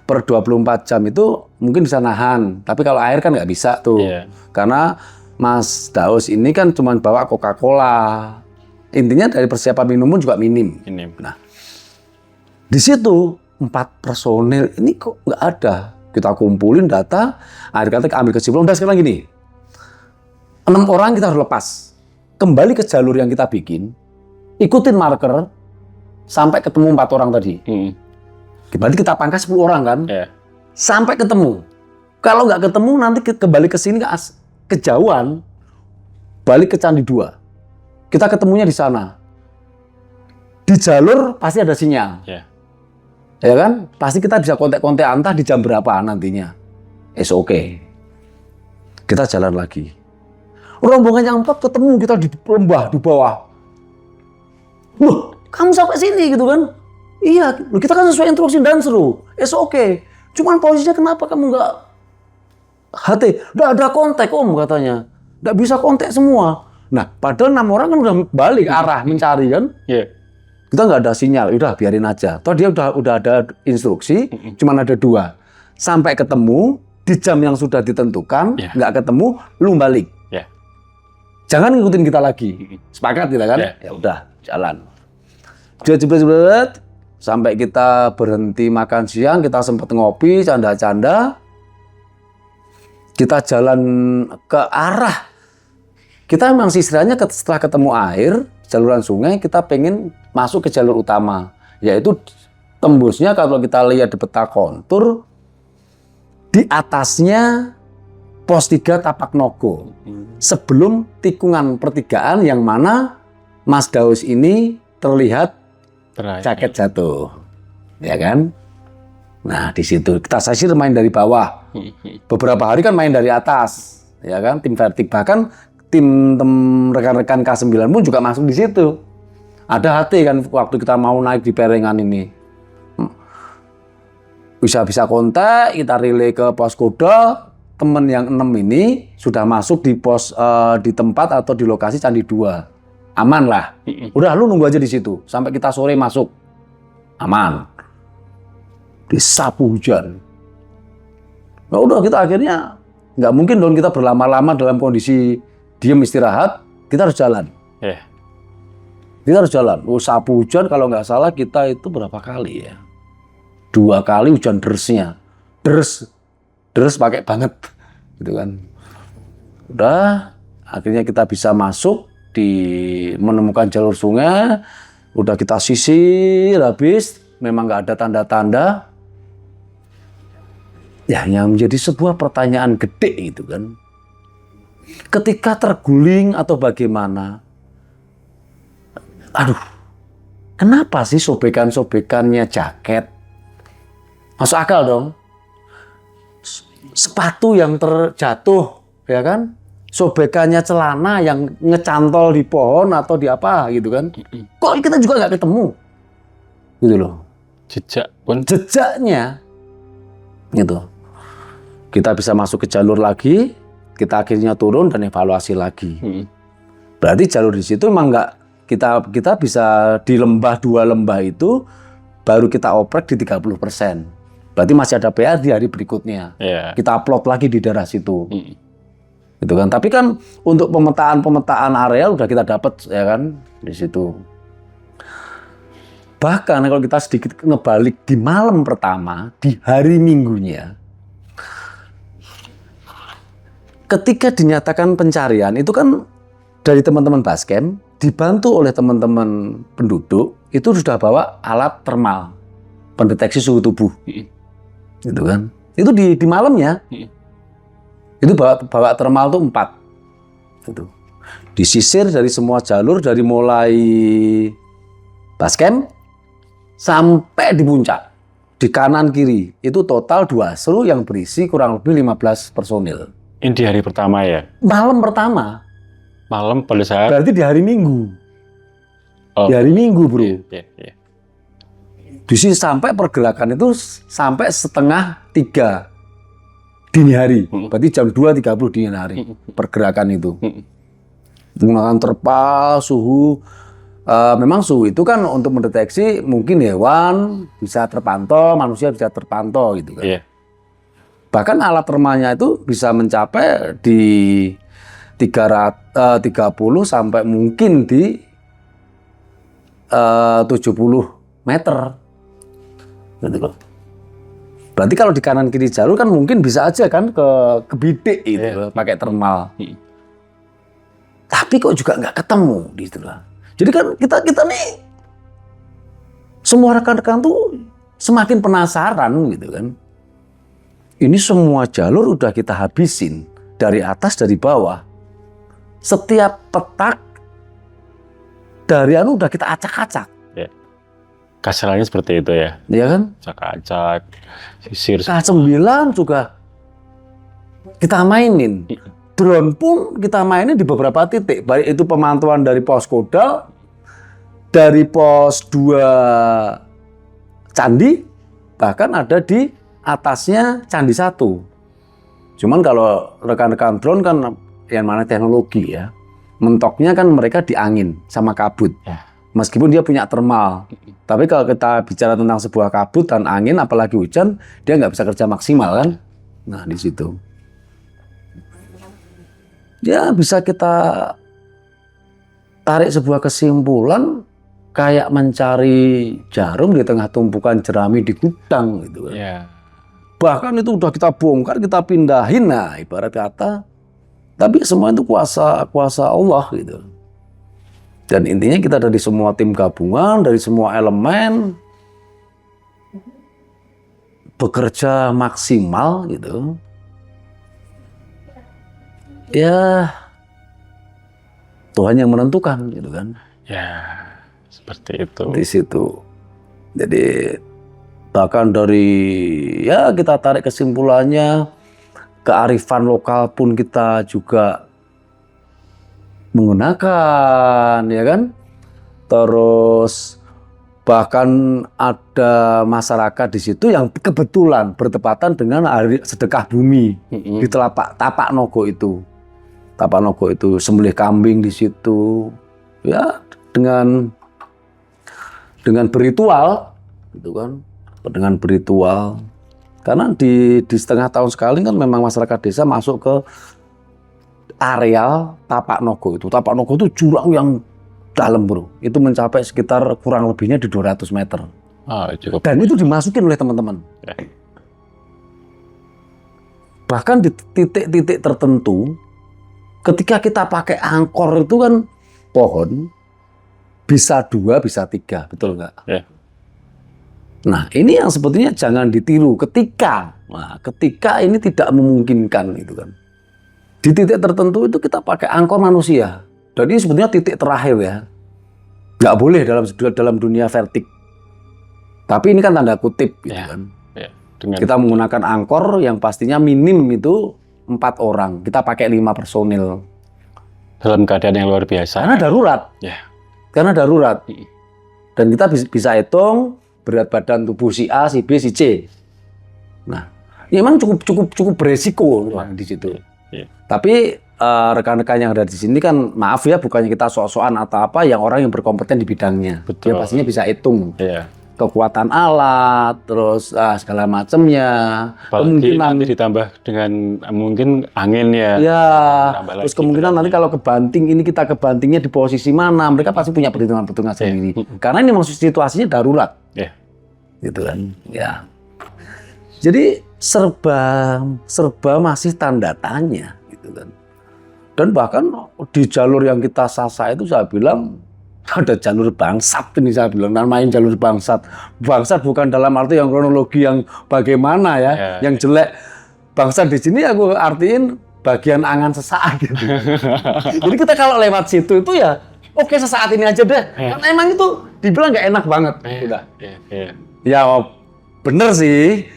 per 24 jam itu mungkin bisa nahan. Tapi kalau air kan nggak bisa tuh. Karena Mas Daus ini kan cuma bawa Coca-Cola. Intinya dari persiapan minum pun juga minim. Nah, di situ 4 personil ini kok nggak ada. Kita kumpulin data, akhirnya kita ambil kesimpulan. Udah sekarang gini, 6 orang kita harus lepas. Kembali ke jalur yang kita bikin. Ikutin marker sampai ketemu 4 orang tadi. Berarti kita pangkas 10 orang kan? Sampai ketemu. Kalau nggak ketemu nanti kembali ke sini kejauhan, balik ke Candi 2. Kita ketemunya di sana. Di jalur pasti ada sinyal. Ya kan? Pasti kita bisa kontak-kontak entah di jam berapa nantinya. Oke. Kita jalan lagi. Rombongan yang 4 ketemu kita di lembah di bawah. Loh, kamu sampai sini gitu kan? Iya, kita kan sesuai instruksi dan seru. Oke. Cuman posisinya kenapa kamu nggak HT? Udah ada kontak om katanya. Nggak bisa kontak semua. Nah, padahal 6 orang kan udah balik arah mencari kan? Kita nggak ada sinyal, udah biarin aja. Toh dia udah ada instruksi, cuman ada 2. Sampai ketemu di jam yang sudah ditentukan, nggak ketemu, lu balik. Jangan ngikutin kita lagi. Sepakat kita kan? Ya udah, jalan. Jebret, sampai kita berhenti makan siang, kita sempat ngopi, canda-canda. Kita jalan ke arah. Kita memang istilahnya setelah ketemu air, saluran sungai, kita pengen masuk ke jalur utama. Yaitu tembusnya kalau kita lihat di peta kontur, di atasnya pos 3 Tapak Nogo. Sebelum tikungan pertigaan yang mana Mas Daus ini terlihat jaket jatuh. Ya kan? Nah, di situ kita sisir main dari bawah. Beberapa hari kan main dari atas. Ya kan? Tim vertik, bahkan tim rekan-rekan K9 pun juga masuk di situ. Ada HT kan waktu kita mau naik di Perengan ini. Bisa kontak, kita relay ke Poskodal. Teman yang 6 ini sudah masuk di pos di tempat atau di lokasi Candi 2. Aman lah. Udah lu nunggu aja di situ sampai kita sore masuk. Aman. Disapu hujan. Nah, udah kita akhirnya nggak mungkin dong kita berlama-lama dalam kondisi diam istirahat, kita harus jalan. Kita harus jalan. Sapu hujan kalau nggak salah kita itu berapa kali ya? 2 kali hujan deresnya. Deres pakai banget. Gitu kan. Udah, akhirnya kita bisa masuk menemukan jalur sungai. Udah kita sisir habis. Memang nggak ada tanda-tanda. Ya, yang menjadi sebuah pertanyaan gede gitu kan. Ketika terguling atau bagaimana, aduh, kenapa sih sobekan-sobekannya jaket? Masuk akal dong. Sepatu yang terjatuh, ya kan? Sobekannya celana yang ngecantol di pohon atau di apa gitu kan? Kok kita juga nggak ketemu? Gitu loh. Jejak pun. Jejaknya, gitu. Kita bisa masuk ke jalur lagi, kita akhirnya turun dan evaluasi lagi. Berarti jalur di situ memang nggak kita bisa di lembah 2 lembah itu baru kita oprek di 30%. Berarti masih ada PR di hari berikutnya. Yeah. Kita upload lagi di daerah situ. Gitu kan. Tapi kan untuk pemetaan area udah kita dapat ya kan di situ. Bahkan kalau kita sedikit ngebalik di malam pertama, di hari Minggunya, ketika dinyatakan pencarian itu kan dari teman-teman Bascam dibantu oleh teman-teman penduduk itu sudah bawa alat termal pendeteksi suhu tubuh, gitu kan? Itu di malamnya itu bawa termal tuh 4, gitu. Disisir dari semua jalur dari mulai Bascam sampai di puncak di kanan kiri itu total 2 seru yang berisi kurang lebih 15 personil. Ini di hari pertama ya? Malam pertama. Malam pada saat? Berarti di hari Minggu. Oh. Di hari Minggu, bro. Iya. Di sini sampai pergerakan itu sampai 2:30 dini hari. Berarti jam 2:30 dini hari pergerakan itu. Menggunakan terpal, suhu. Memang suhu itu kan untuk mendeteksi mungkin hewan bisa terpantau, manusia bisa terpantau gitu kan. Yeah. Bahkan alat termalnya itu bisa mencapai di 30 sampai mungkin di 70 meter. Gitu loh. Berarti kalau di kanan kiri jalur kan mungkin bisa aja kan ke bidik itu pakai termal. Tapi kok juga nggak ketemu gitu lah. Jadi kan kita nih semua rekan-rekan tuh semakin penasaran gitu kan. Ini semua jalur udah kita habisin dari atas dari bawah. Setiap petak dari udah kita acak-acak. Ya. Kasarannya seperti itu ya. Iya kan? Acak-acak, sisir. K9 juga kita mainin. Drone pun kita mainin di beberapa titik. Baik itu pemantauan dari pos Kodal, dari pos 2 Candi, bahkan ada di atasnya Candi 1. Cuman kalau rekan-rekan drone kan yang mana teknologi ya, mentoknya kan mereka di angin sama kabut. Ya. Meskipun dia punya termal. Tapi kalau kita bicara tentang sebuah kabut dan angin, apalagi hujan, dia nggak bisa kerja maksimal kan. Nah di situ. Ya bisa kita tarik sebuah kesimpulan kayak mencari jarum di tengah tumpukan jerami di gudang gitu kan. Yeah. Bahkan itu udah kita bongkar, kita pindahin, nah ibarat kata, tapi semua itu kuasa Allah gitu. Dan intinya kita dari semua tim gabungan, dari semua elemen bekerja maksimal gitu. Ya Tuhan yang menentukan gitu kan. Ya, seperti itu. Di situ. Jadi bahkan dari ya kita tarik kesimpulannya kearifan lokal pun kita juga menggunakan ya kan. Terus bahkan ada masyarakat di situ yang kebetulan bertepatan dengan hari sedekah bumi di Tapak Nogo itu. Tapak Nogo itu sembelih kambing di situ, ya dengan berritual, gitu kan, dengan berritual. Karena di setengah tahun sekali kan memang masyarakat desa masuk ke areal Tapak Nogo itu. Tapak Nogo itu jurang yang dalam bro. Itu mencapai sekitar kurang lebihnya di 200 meter. Cukup. Dan itu dimasukin oleh teman-teman. Bahkan di titik-titik tertentu, ketika kita pakai angkor itu kan pohon, bisa 2, bisa 3, betul nggak? Ya. Nah, ini yang sebetulnya jangan ditiru ketika ini tidak memungkinkan itu kan. Di titik tertentu itu kita pakai angkor manusia. Dan ini sebetulnya titik terakhir ya. Nggak boleh dalam dunia vertik. Tapi ini kan tanda kutip gitu kan. Ya. Kita menggunakan angkor yang pastinya minim itu 4 orang. Kita pakai 5 personil. Dalam keadaan yang luar biasa. Karena darurat. Ya. Karena darurat. Dan kita bisa hitung berat badan tubuh si A, si B, si C. Nah, ini memang cukup beresiko di situ. Tapi rekan-rekan yang ada di sini kan maaf ya, bukannya kita sok-sokan atau apa, yang orang yang berkompeten di bidangnya. Betul. Dia pastinya bisa hitung. Iya. Kekuatan alat, terus segala macamnya. Kemungkinan nanti ditambah dengan mungkin angin ya. Ya, terus kemungkinan nanti kalau kebanting, ini kita kebantingnya di posisi mana, mereka pasti punya perhitungan-perhitungan sendiri. Karena ini memang situasinya darurat. Ya. Gitu kan. Ya. Jadi serba masih tanda tanya gitu kan. Dan bahkan di jalur yang kita sasa itu saya bilang ada jalur bangsat ini, saya bilang namain jalur bangsat. Bangsat bukan dalam arti yang kronologi yang bagaimana ya, yang jelek. Bangsat di sini aku artiin bagian angan sesaat gitu. Jadi kita kalau lewat situ itu ya oke sesaat ini aja deh. Karena emang itu dibilang nggak enak banget. Udah. Ya bener sih.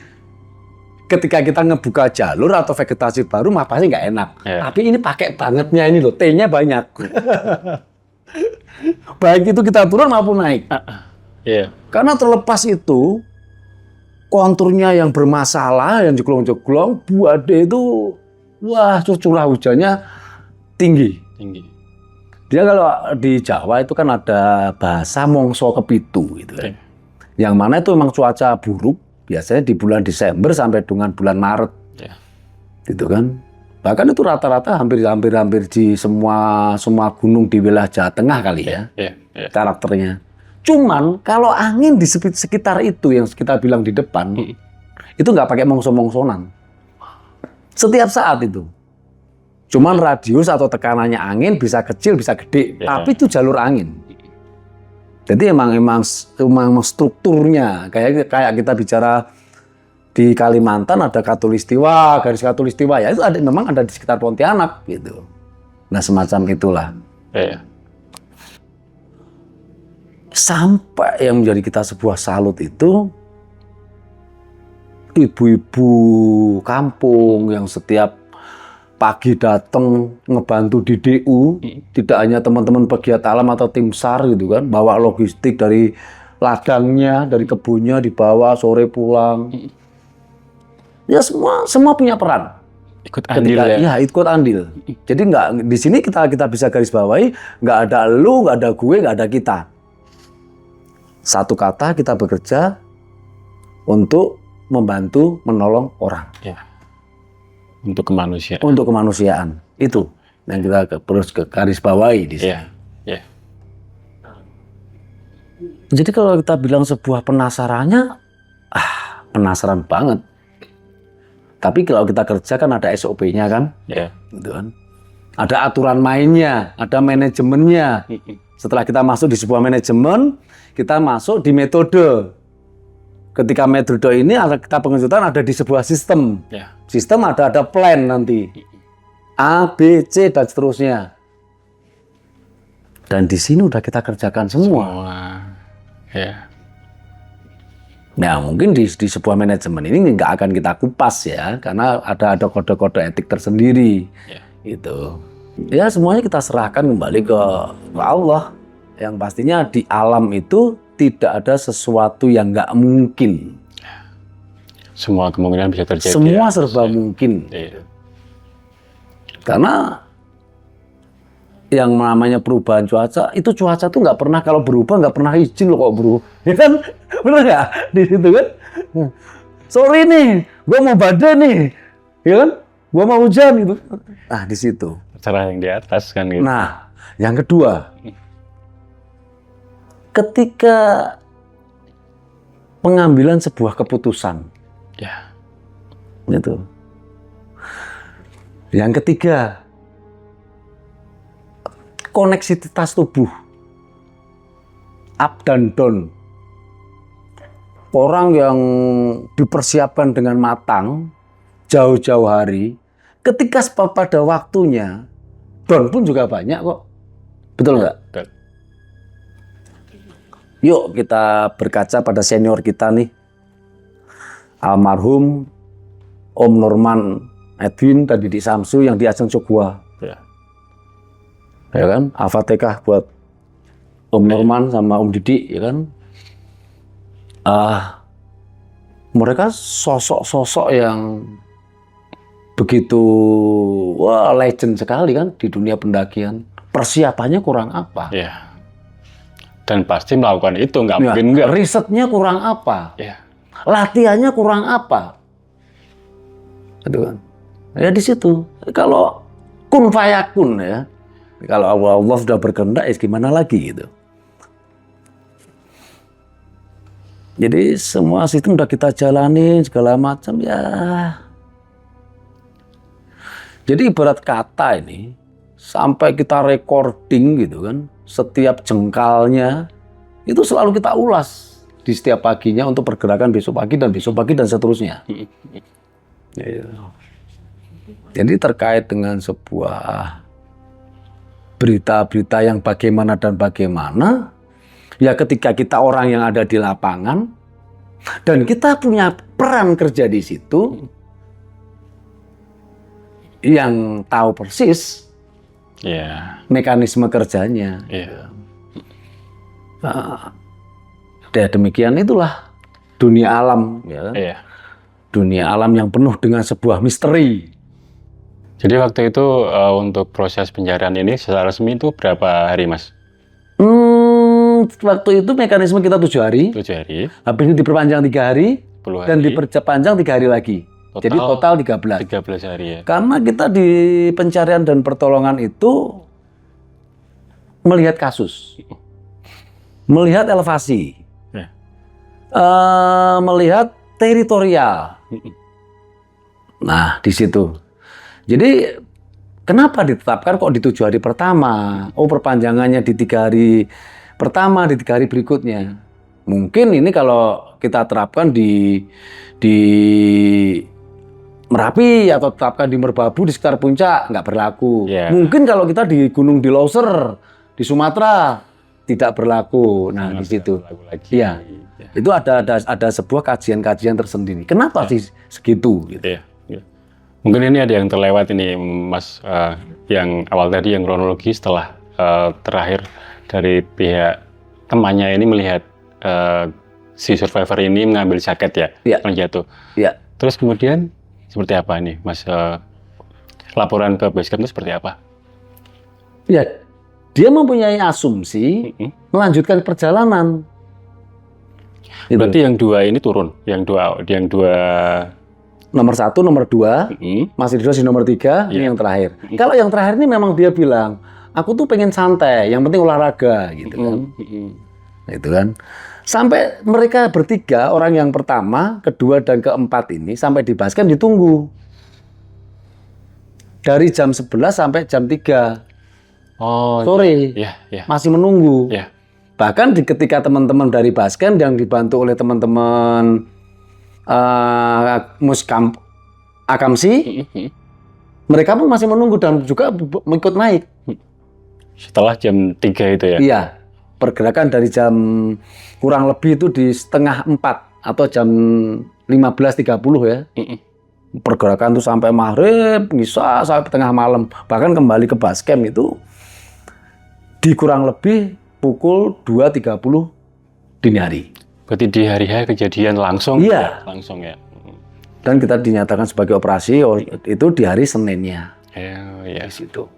Ketika kita ngebuka jalur atau vegetasi baru mah pasti nggak enak. Tapi ini pakai bangetnya ini loh, T-nya banyak. Baik itu kita turun maupun naik. Karena terlepas itu konturnya yang bermasalah, yang jeglong-jeglong, Buade itu wah curah hujannya tinggi. Dia kalau di Jawa itu kan ada bahasa mongso kepitu gitu kan. Yang mana itu memang cuaca buruk biasanya di bulan Desember sampai dengan bulan Maret. Gitu kan. Bahkan itu rata-rata hampir di semua gunung di wilayah Jawa Tengah kali ya. Karakternya. Cuman kalau angin di sekitar itu yang kita bilang di depan, itu nggak pakai mongso-mongsonan. Setiap saat itu. Cuman radius atau tekanannya angin bisa kecil, bisa gede. Tapi itu jalur angin. Jadi emang strukturnya kayak kita bicara di Kalimantan ada Katulistiwa, garis Katulistiwa ya itu memang ada di sekitar Pontianak gitu. Nah semacam itulah. Sampai yang menjadi kita sebuah salut itu ibu-ibu kampung yang setiap pagi datang ngebantu di DU, tidak hanya teman-teman pegiat alam atau tim SAR gitu kan, bawa logistik dari ladangnya, dari kebunnya dibawa sore pulang. Ya semua punya peran. Ikut andil ya. Ya ikut andil. Jadi nggak di sini kita bisa garis bawahi nggak ada lu, nggak ada gue, nggak ada kita. Satu kata kita bekerja untuk membantu menolong orang. Untuk kemanusiaan. Untuk kemanusiaan. Itu yang kita terus garis bawahi di sini. Jadi kalau kita bilang sebuah penasarannya, penasaran banget. Tapi kalau kita kerja kan ada SOP-nya kan, gitu kan. Ada aturan mainnya, ada manajemennya. Setelah kita masuk di sebuah manajemen, kita masuk di metode. Ketika metode ini kita pengejutan ada di sebuah sistem. Sistem ada plan nanti. A, B, C dan seterusnya. Dan di sini udah kita kerjakan semua. Nah mungkin di sebuah manajemen ini nggak akan kita kupas ya, karena ada kode-kode etik tersendiri. Gitu. Ya semuanya kita serahkan kembali ke Allah. Yang pastinya di alam itu tidak ada sesuatu yang nggak mungkin. Semua kemungkinan bisa terjadi. Semua serba mungkin. Karena yang namanya perubahan cuaca, itu cuaca tuh nggak pernah kalau berubah nggak pernah izin loh kok bro. Ya kan? Bener nggak? Di situ kan? Sorry nih, gua mau badai nih. Ya kan? Gua mau hujan gitu. Nah di situ. Cara yang di atas kan gitu. Nah, yang kedua, ketika pengambilan sebuah keputusan. Ya. Gitu. Yang ketiga, koneksitas tubuh. Up dan down. Orang yang dipersiapkan dengan matang jauh-jauh hari, ketika pada waktunya, down pun juga banyak kok. Betul nggak? Betul. Yuk kita berkaca pada senior kita nih, almarhum Om Norman Edwin dan Didik Samsu yang di Ajeng Cogwa. Ya kan? Al-Fatihah buat Om Norman sama Om Didik, ya kan? Mereka sosok-sosok yang begitu legend sekali kan di dunia pendakian. Persiapannya kurang apa? Ya. Dan pasti melakukan itu, nggak mungkin nggak. Risetnya kurang apa? Ya. Latihannya kurang apa? Itu kan. Ya di situ. Kalau kun fayakun ya. Kalau Allah sudah berkehendak, ya gimana lagi gitu. Jadi semua sistem udah kita jalani segala macam ya. Jadi ibarat kata ini sampai kita recording gitu kan, setiap jengkalnya itu selalu kita ulas di setiap paginya untuk pergerakan besok pagi dan seterusnya. Ya. Jadi terkait dengan sebuah berita-berita yang bagaimana dan bagaimana, ya ketika kita orang yang ada di lapangan dan kita punya peran kerja di situ, yang tahu persis mekanisme kerjanya. Ya demikian itulah dunia alam, ya. Dunia alam yang penuh dengan sebuah misteri. Jadi waktu itu untuk proses pencarian ini secara resmi itu berapa hari, Mas? Waktu itu mekanisme kita 7 hari. 7 hari. Habis itu diperpanjang 3 hari. 10 hari. Dan diperpanjang 3 hari lagi. Jadi total 13. 13 hari ya. Karena kita di pencarian dan pertolongan itu melihat kasus. Melihat elevasi. Melihat teritorial. Nah, di situ. Jadi kenapa ditetapkan kok di 7 hari pertama? Oh, perpanjangannya di 3 hari pertama, di 3 hari berikutnya. Mungkin ini kalau kita terapkan di Merapi atau terapkan di Merbabu di sekitar puncak nggak berlaku. Mungkin kalau kita di Gunung di Loser di Sumatera tidak berlaku. Nah, di situ. Iya. Itu ada sebuah kajian-kajian tersendiri. Kenapa sih segitu gitu. Mungkin ini ada yang terlewat ini, Mas, yang awal tadi yang kronologi setelah terakhir dari pihak temannya ini melihat si survivor ini mengambil jaket ya, jatuh. Iya. Terus kemudian seperti apa nih, Mas? Laporan ke basecamp itu seperti apa? Ya, dia mempunyai asumsi melanjutkan perjalanan. Berarti yang 2 ini turun, yang dua nomor 1, nomor 2, masih di nomor 3, ini yang terakhir. Kalau yang terakhir ini memang dia bilang, aku tuh pengen santai, yang penting olahraga, gitu kan. Itu kan. Sampai mereka bertiga, orang yang pertama, kedua, dan keempat ini, sampai di basecamp ditunggu. Dari jam 11 sampai jam 3 sore, masih menunggu. Bahkan ketika teman-teman dari basecamp yang dibantu oleh teman-teman Muskamp Akamsi, mereka pun masih menunggu dan juga mengikut naik. Setelah jam 3 itu ya? Iya, pergerakan dari jam kurang lebih itu di setengah 4 atau jam 15.30 ya. Pergerakan itu sampai maghrib, bisa sampai tengah malam. Bahkan kembali ke basecamp itu di kurang lebih pukul 2.30 dini hari. Berarti di hari H kejadian langsung? Iya. Langsung ya. Dan kita dinyatakan sebagai operasi itu di hari Seninnya. Iya. Di situ.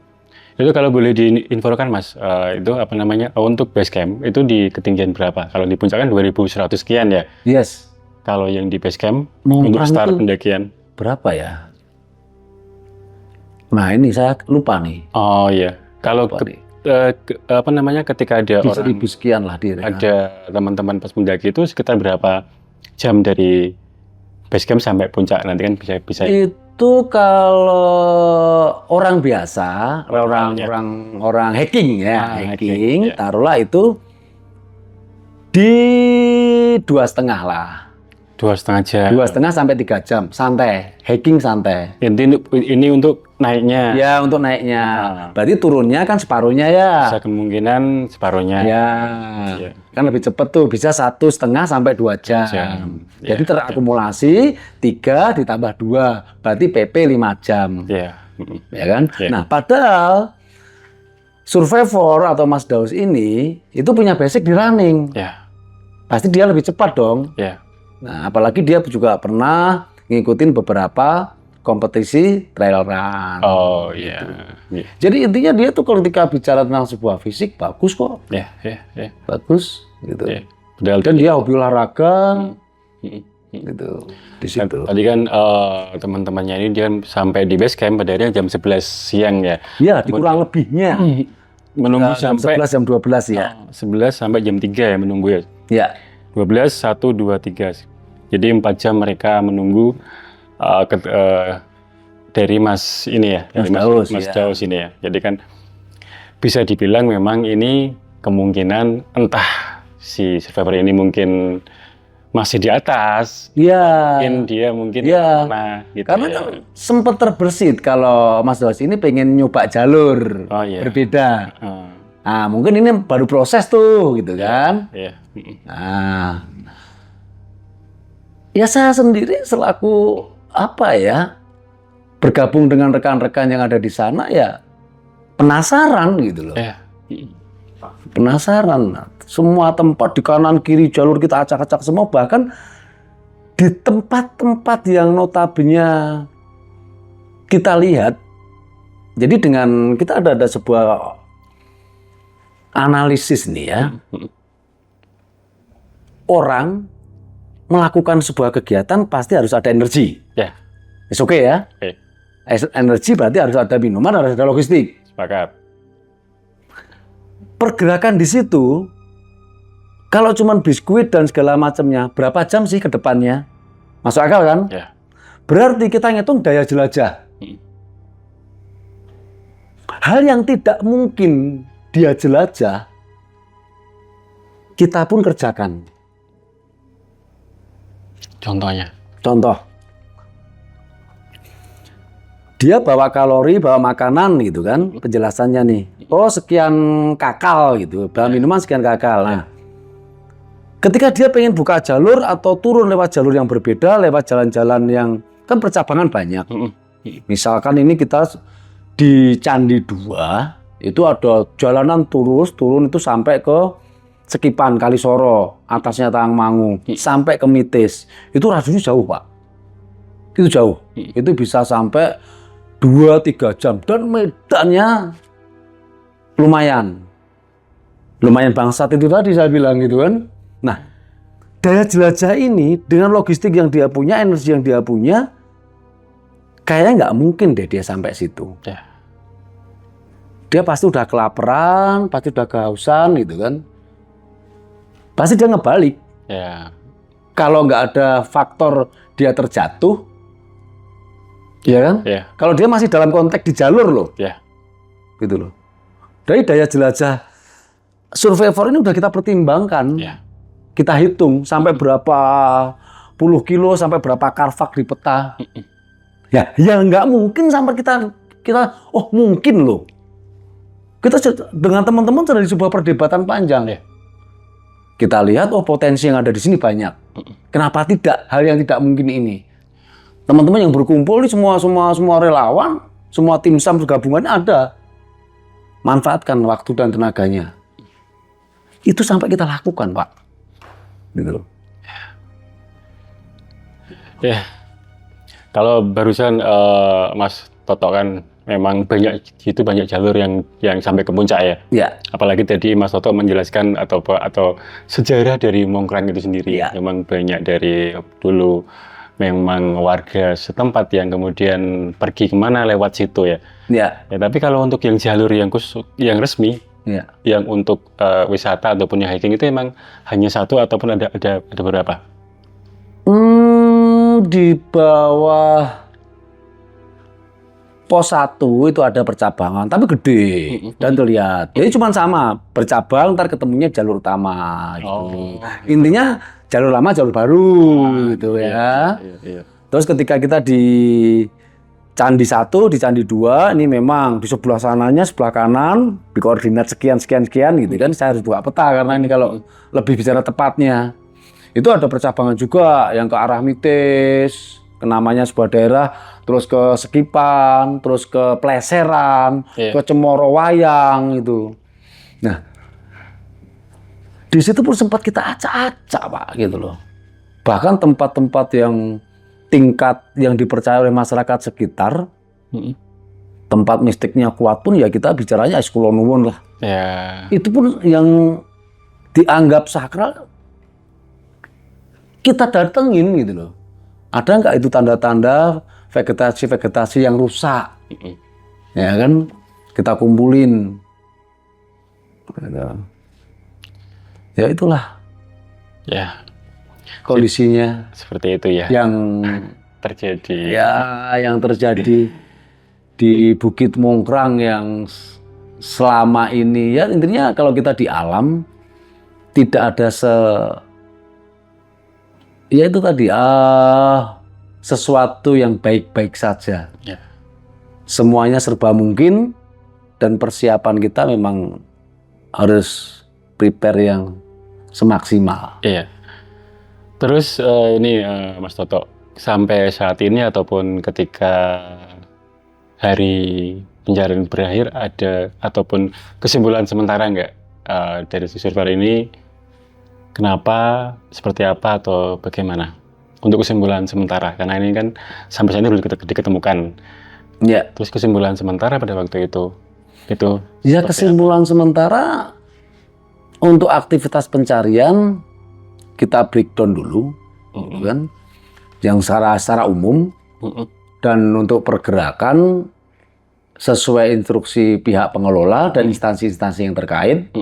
Itu kalau boleh diinfokan, Mas, itu apa namanya, untuk basecamp itu di ketinggian berapa? Kalau di puncak kan 2.100 sekian ya? Yes. Kalau yang di basecamp untuk start pendakian? Berapa ya? Nah ini saya lupa nih. Oh iya. Kalau apa namanya, ketika ada Di orang 1000 sekian lah dia. ada teman-teman pas mendaki itu sekitar berapa jam dari base camp sampai puncak nanti kan bisa Itu kalau orang biasa, orang hiking ya, hiking, ya. taruhlah itu di 2,5 lah. 2,5 jam. 2,5 sampai 3 jam, santai, hiking santai. Ini untuk naiknya. Ya untuk naiknya. Berarti turunnya kan separuhnya ya. Bisa kemungkinan separuhnya. Ya, Ya. kan lebih cepat tuh, bisa 1,5 sampai 2 jam. Ya, Jadi terakumulasi 3 ditambah 2, berarti PP 5 jam. Ya. Ya kan? Ya. Nah, padahal survivor atau Mas Daus ini itu punya basic di running. Ya. Pasti dia lebih cepat dong. Ya. Nah, apalagi dia juga pernah ngikutin beberapa kompetisi trail run. Oh iya. Ya. Jadi intinya dia tuh ketika bicara tentang sebuah fisik bagus kok. Ya. Bagus gitu. Ya. Padahal Dan dia hobi olahraga gitu. Di Kan, situ. tadi kan teman-temannya ini dia sampai di base camp pada jam 11 siang ya. Ya, dikurang lebihnya. Menunggu Jam sampai 11 jam 12 ya. 11 sampai jam 3 ya menunggu ya. Ya. 12, 1, 2, 3. Jadi 4 jam mereka menunggu dari Mas ini ya, dari Daus, Mas ya. Daus ini ya. Jadi kan bisa dibilang memang ini kemungkinan entah si survivor ini mungkin masih di atas, Ya. mungkin Ya. nah gitu Karena ya. kan sempat terbersit kalau Mas Daus ini pengen nyoba jalur Oh, iya. berbeda. Ah, Nah, mungkin ini baru proses tuh gitu kan. iya. Nah, ya saya sendiri selaku apa ya, bergabung dengan rekan-rekan yang ada di sana ya penasaran gitu loh. Ya. Penasaran. Semua tempat di kanan kiri jalur kita acak-acak semua, bahkan di tempat-tempat yang notabene kita lihat. Jadi dengan kita ada sebuah analisis nih ya. Orang melakukan sebuah kegiatan pasti harus ada energi. Ya. It's okay ya. Oke. Energi berarti harus ada minuman, harus ada logistik. Sepakat. Pergerakan di situ, kalau cuma biskuit dan segala macamnya, berapa jam sih ke depannya? Masuk akal kan? Ya. Berarti kita ngitung daya jelajah. Hal yang tidak mungkin dia jelajah, kita pun kerjakan. Contohnya. Contoh, dia bawa kalori, bawa makanan gitu kan, penjelasannya nih. Oh sekian kakal gitu, bawa minuman sekian kakal. Nah, ketika dia pengen buka jalur atau turun lewat jalur yang berbeda, lewat jalan-jalan yang kan percabangan banyak. Misalkan ini kita di Candi 2, itu ada jalanan turun itu sampai ke Sekipan, Kalisoro, atasnya Tawangmangu, sampai ke Mitis. Itu radiusnya jauh, Pak. Itu jauh. Itu bisa sampai 2-3 jam. Dan medannya lumayan. Lumayan bangsat itu tadi saya bilang gitu kan. Nah, daya jelajah ini dengan logistik yang dia punya, energi yang dia punya, kayaknya nggak mungkin deh dia sampai situ. Ya. Dia pasti udah kelaparan, pasti udah kehausan gitu kan. Pasti dia ngebalik. Ya. Kalau nggak ada faktor dia terjatuh, ya kan? Ya. Kalau dia masih dalam konteks di jalur loh, Ya. gitu loh. Dari daya jelajah survivor ini udah kita pertimbangkan, Ya. kita hitung sampai berapa puluh kilo, sampai berapa karvak di peta. Ya nggak mungkin sampai kita oh mungkin loh. Kita dengan teman-teman terjadi sebuah perdebatan panjang. Ya. Kita lihat, oh potensi yang ada di sini banyak. Kenapa tidak hal yang tidak mungkin ini? Teman-teman yang berkumpul ini semua relawan, semua tim SAM gabungan ada. Manfaatkan waktu dan tenaganya. Itu sampai kita lakukan, Pak. Gitu loh. Ya. Kalau barusan Mas Toto kan memang banyak jalur yang sampai ke puncak ya. Ya. Apalagi tadi Mas Toto menjelaskan atau sejarah dari Mongkrang itu sendiri. Ya. Memang banyak dari dulu memang warga setempat yang kemudian pergi kemana lewat situ ya. Ya. Ya tapi kalau untuk yang jalur yang khusus, yang resmi Iya. Yang untuk wisata ataupun yang hiking itu emang hanya satu ataupun ada berapa? Di bawah pos 1 itu ada percabangan, tapi gede dan terlihat. Jadi cuma sama, bercabang, ntar ketemunya jalur utama. Gitu. Oh. Intinya jalur lama, jalur baru, gitu ya. Iya. Terus ketika kita di Candi 1, di Candi 2, ini memang di sebelah sananya, sebelah kanan, di koordinat sekian gitu kan. Saya harus buka peta karena ini kalau lebih bicara tepatnya. Itu ada percabangan juga yang ke arah Mitis, ke namanya sebuah daerah, terus ke Sekipan, terus ke Pleseran, ke Cemoro Wayang itu. Nah, di situ pun sempat kita acak-acak Pak gitu loh. Bahkan tempat-tempat yang tingkat yang dipercaya oleh masyarakat sekitar, tempat mistiknya kuat pun ya kita bicaranya es kulon nuwun lah. Ya. Itu pun yang dianggap sakral kita datengin gitu loh. Ada nggak itu tanda-tanda vegetasi yang rusak? Ya kan, kita kumpulin. Ya itulah. Ya. Kondisinya. Seperti itu ya. Yang terjadi. Ya, yang terjadi di Bukit Mongkrang yang selama ini ya intinya kalau kita di alam tidak ada ya itu tadi sesuatu yang baik-baik saja. Ya. Semuanya serba mungkin dan persiapan kita memang harus prepare yang semaksimal. Iya. Terus ini Mas Toto, sampai saat ini ataupun ketika hari pencarian berakhir ada ataupun kesimpulan sementara nggak dari survei ini? Kenapa, seperti apa, atau bagaimana? Untuk kesimpulan sementara, karena ini kan sampai saat ini belum diketemukan. Ya. Terus kesimpulan sementara pada waktu itu Ya kesimpulan sementara untuk aktivitas pencarian kita breakdown dulu, kan? Yang secara umum dan untuk pergerakan sesuai instruksi pihak pengelola dan instansi-instansi yang terkait.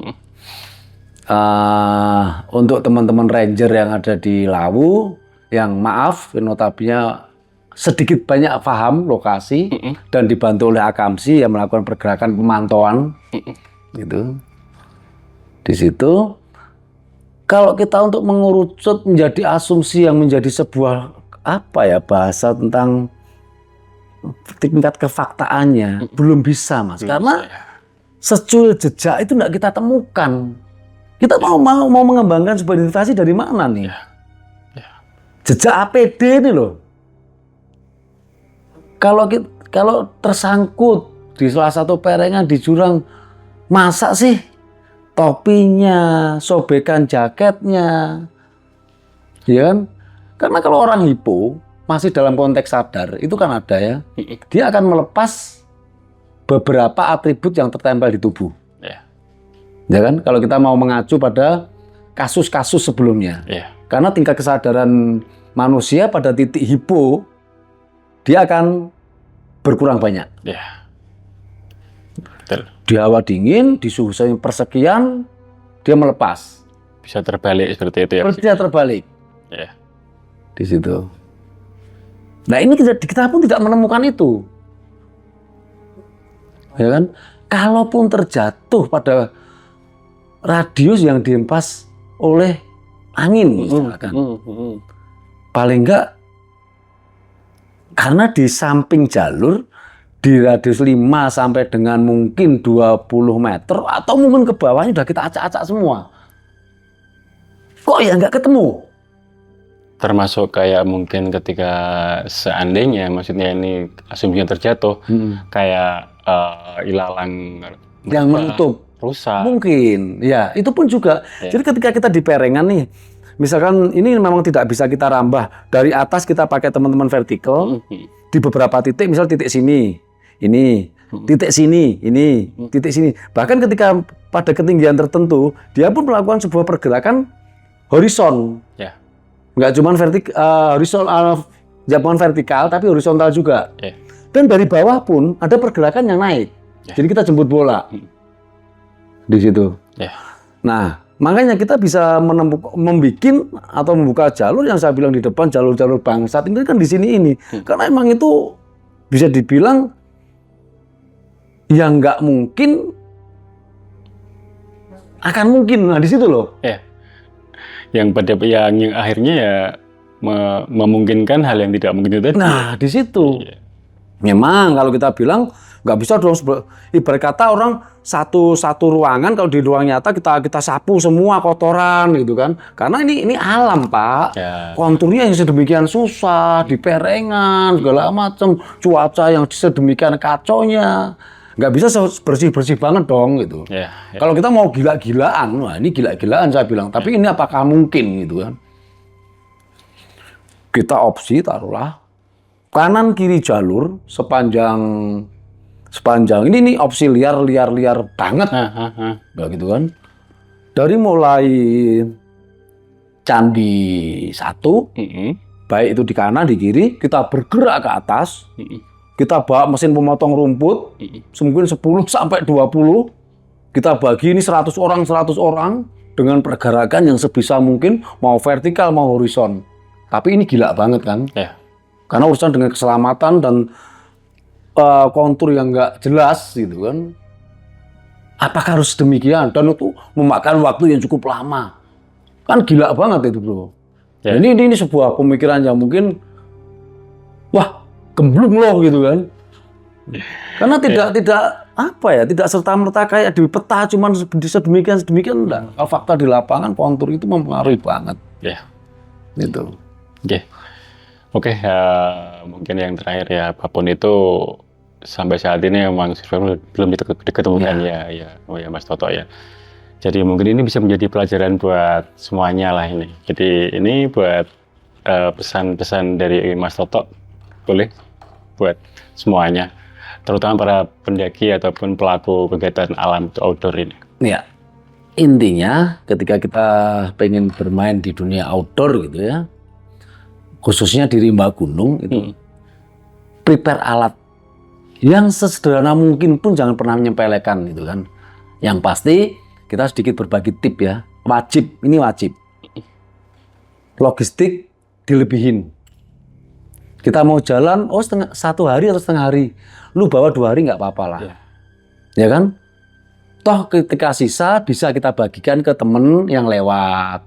Untuk teman-teman ranger yang ada di Lawu, yang maaf, notabene sedikit banyak paham lokasi dan dibantu oleh Akamsi yang melakukan pergerakan pemantauan, gitu. Di situ, kalau kita untuk mengerucut menjadi asumsi yang menjadi sebuah bahasa tentang tingkat kefaktaannya belum bisa Mas, karena secuil jejak itu tidak kita temukan. Kita mau mengembangkan sebuah identifikasi dari mana nih? Jejak APD ini loh. Kalau tersangkut di salah satu perengan di jurang, masa sih topinya, sobekan jaketnya, ya kan? Karena kalau orang hipo masih dalam konteks sadar itu kan ada ya, dia akan melepas beberapa atribut yang tertempel di tubuh. Ya kan, kalau kita mau mengacu pada kasus-kasus sebelumnya, karena tingkat kesadaran manusia pada titik hipo dia akan berkurang banyak. Betul. Di hawa dingin, di suhu persekian, dia melepas. Bisa terbalik seperti itu ya? Dia terbalik. Di situ. Nah ini kita pun tidak menemukan itu, ya kan? Kalaupun terjatuh pada radius yang dihempas oleh angin, misalkan. Paling enggak, karena di samping jalur, di radius 5 sampai dengan mungkin 20 meter, atau mungkin ke bawahnya udah kita acak-acak semua. Kok ya nggak ketemu? Termasuk kayak mungkin ketika seandainya, maksudnya ini asumsinya terjatuh, kayak ilalang yang menutup. Rusak. Mungkin, ya itu pun juga. Jadi ketika kita di perengan nih, misalkan ini memang tidak bisa kita rambah dari atas, kita pakai teman-teman vertikal di beberapa titik, misal titik sini, ini, titik sini, ini, titik sini. Bahkan ketika pada ketinggian tertentu, dia pun melakukan sebuah pergerakan horizon. Nggak cuma vertikal, tapi horizontal juga. Dan dari bawah pun ada pergerakan yang naik. Jadi kita jemput bola. di situ. Ya. Nah, makanya kita bisa membuka jalur yang saya bilang di depan, jalur-jalur bangsat ini kan di sini ini. Karena emang itu bisa dibilang yang nggak mungkin akan mungkin. Nah, di situ loh. Ya. Yang akhirnya ya memungkinkan hal yang tidak mungkin itu tadi. Nah, di situ. Iya. Memang kalau kita bilang nggak bisa dong, ibarat kata orang satu ruangan, kalau di ruang nyata kita sapu semua kotoran gitu kan. Karena ini alam, Pak. Ya. Konturnya yang sedemikian susah, di perengan segala macam, cuaca yang sedemikian kacaunya. Nggak bisa bersih-bersih banget dong gitu. Ya. Kalau kita mau gila-gilaan, wah ini gila-gilaan saya bilang. Tapi ini apakah mungkin gitu kan? Kita opsi taruhlah kanan kiri jalur sepanjang ini opsi liar banget. Nah, gitu kan. Dari mulai Candi 1, baik itu di kanan di kiri, kita bergerak ke atas. Kita bawa mesin pemotong rumput, mungkin 10 sampai 20. Kita bagi ini 100 orang dengan pergerakan yang sebisa mungkin, mau vertikal mau horizon. Tapi ini gila banget kan? Ya. Karena urusan dengan keselamatan dan kontur yang nggak jelas gitu kan. Apakah harus demikian? Dan itu memakan waktu yang cukup lama. Kan gila banget itu, bro. Ya. Ini sebuah pemikiran yang mungkin, wah, gemblung loh gitu kan. Karena tidak serta-merta kayak di peta cuman sedemikian enggak. Kalau fakta di lapangan kontur itu mempengaruhi banget. Ya. Gitu. Oke, mungkin yang terakhir ya, apapun itu sampai saat ini memang belum diketemukan ya Mas Toto ya. Jadi mungkin ini bisa menjadi pelajaran buat semuanya lah ini. Jadi ini buat pesan-pesan dari Mas Toto, boleh buat semuanya, terutama para pendaki ataupun pelaku kegiatan alam outdoor ini. Ya, intinya ketika kita pengen bermain di dunia outdoor gitu ya, khususnya di rimba gunung itu, prepare alat yang sesederhana mungkin pun jangan pernah menyepelekan gitu kan. Yang pasti kita sedikit berbagi tip ya, ini wajib. Logistik dilebihin. Kita mau jalan, satu hari atau setengah hari, lu bawa 2 hari nggak apa-apa lah, ya kan? Toh ketika sisa bisa kita bagikan ke temen yang lewat,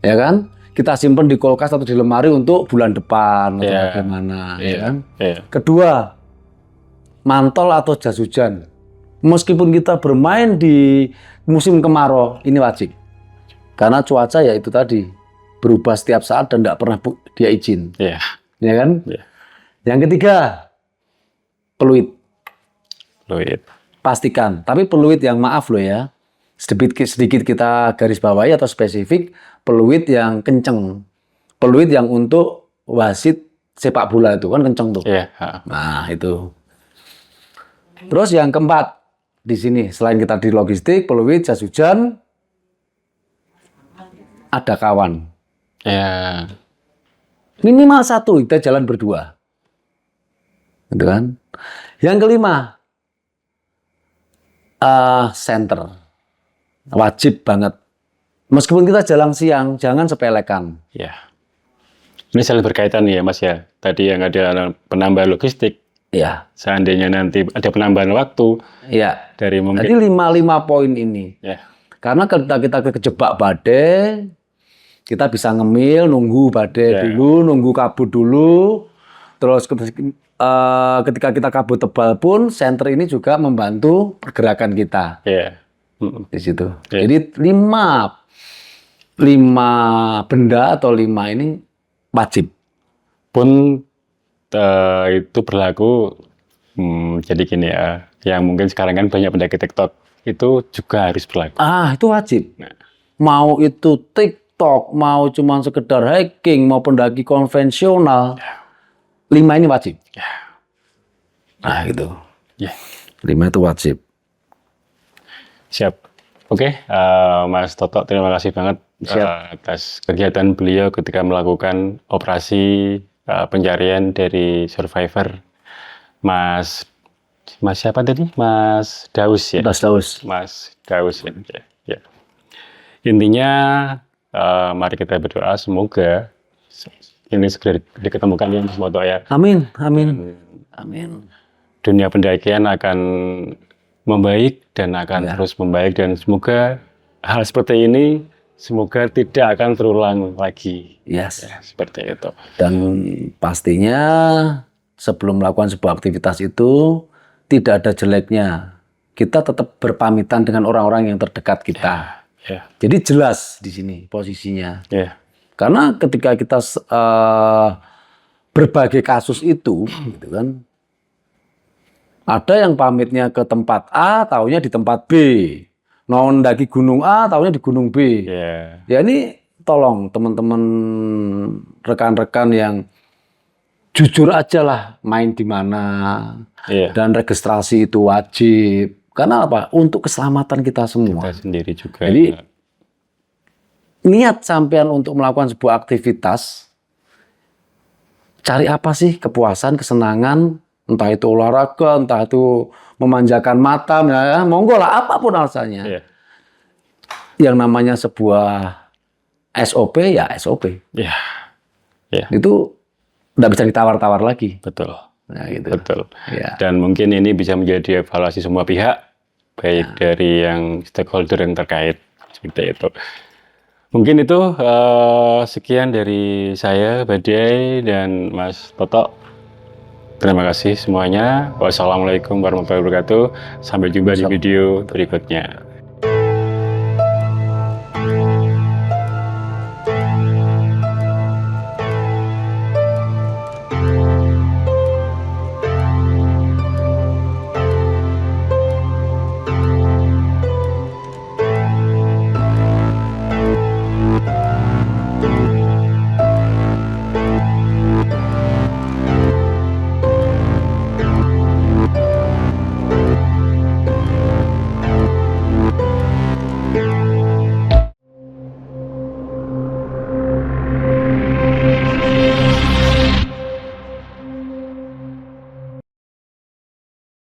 ya kan? Kita simpen di kulkas atau di lemari untuk bulan depan atau bagaimana, ya kan? Kedua, mantol atau jas hujan. Meskipun kita bermain di musim kemarau, ini wajib. Karena cuaca ya itu tadi, berubah setiap saat dan nggak pernah dia izin. Ya kan? Yang ketiga, peluit. Pastikan, tapi peluit yang maaf loh ya, sedikit kita garis bawahi atau spesifik, peluit yang kenceng. Peluit yang untuk wasit sepak bola itu kan kenceng tuh. Nah, itu. Terus yang keempat, di sini selain kita di logistik, peluit, jas hujan, ada kawan. Minimal 1, kita jalan berdua. Gitu kan? Yang kelima, center. Wajib banget. Meskipun kita jalan siang, jangan sepelekan. Ini saling berkaitan ya Mas ya. Tadi yang ada penambahan logistik. Seandainya nanti ada penambahan waktu. Dari mungkin. Jadi 5 poin ini. Karena kita kejebak badai, kita bisa ngemil, nunggu badai dulu, nunggu kabut dulu. Terus ketika kita kabut tebal pun, center ini juga membantu pergerakan kita. Di situ. Jadi 5 benda atau 5 ini wajib. Pun itu berlaku, jadi gini ya, yang mungkin sekarang kan banyak pendaki TikTok, itu juga harus berlaku. Itu wajib. Mau itu TikTok, mau cuma sekedar hiking, mau pendaki konvensional, 5 ini wajib. Nah gitu. 5 itu wajib. Siap. Oke, Mas Toto, terima kasih banget atas kegiatan beliau ketika melakukan operasi pencarian dari survivor Mas Mas siapa tadi? Mas Daus ya? Mas Daus. Mas Daus ya. Ya. Intinya mari kita berdoa semoga ini segera diketemukan ya Mas Moto ya. Amin, amin, amin. Dunia pendakian akan membaik dan akan terus membaik dan semoga hal seperti ini semoga tidak akan terulang lagi. Yes. Ya, seperti itu. Dan pastinya sebelum melakukan sebuah aktivitas itu tidak ada jeleknya. Kita tetap berpamitan dengan orang-orang yang terdekat kita. Ya. Jadi jelas di sini posisinya. Ya. Karena ketika kita berbagai kasus itu, gitu kan, ada yang pamitnya ke tempat A, taunya di tempat B. Mendaki gunung A, taunya di gunung B. Ya. Ya ini tolong teman-teman rekan-rekan yang jujur aja lah main di mana. Ya. Dan registrasi itu wajib. Karena apa? Untuk keselamatan kita semua. Kita sendiri juga. Jadi niat sampean untuk melakukan sebuah aktivitas, cari apa sih kepuasan, kesenangan, entah itu olahraga, entah itu memanjakan mata, ya, monggo lah apapun alasannya. Ya. Yang namanya sebuah SOP ya SOP. Ya. Ya. Itu nggak bisa ditawar-tawar lagi. Betul. Nah, gitu. Betul. Ya. Dan mungkin ini bisa menjadi evaluasi semua pihak, baik dari yang stakeholder yang terkait, seperti itu. Mungkin itu sekian dari saya, Badai, dan Mas Toto. Terima kasih semuanya. Wassalamualaikum warahmatullahi wabarakatuh. Sampai jumpa di video berikutnya.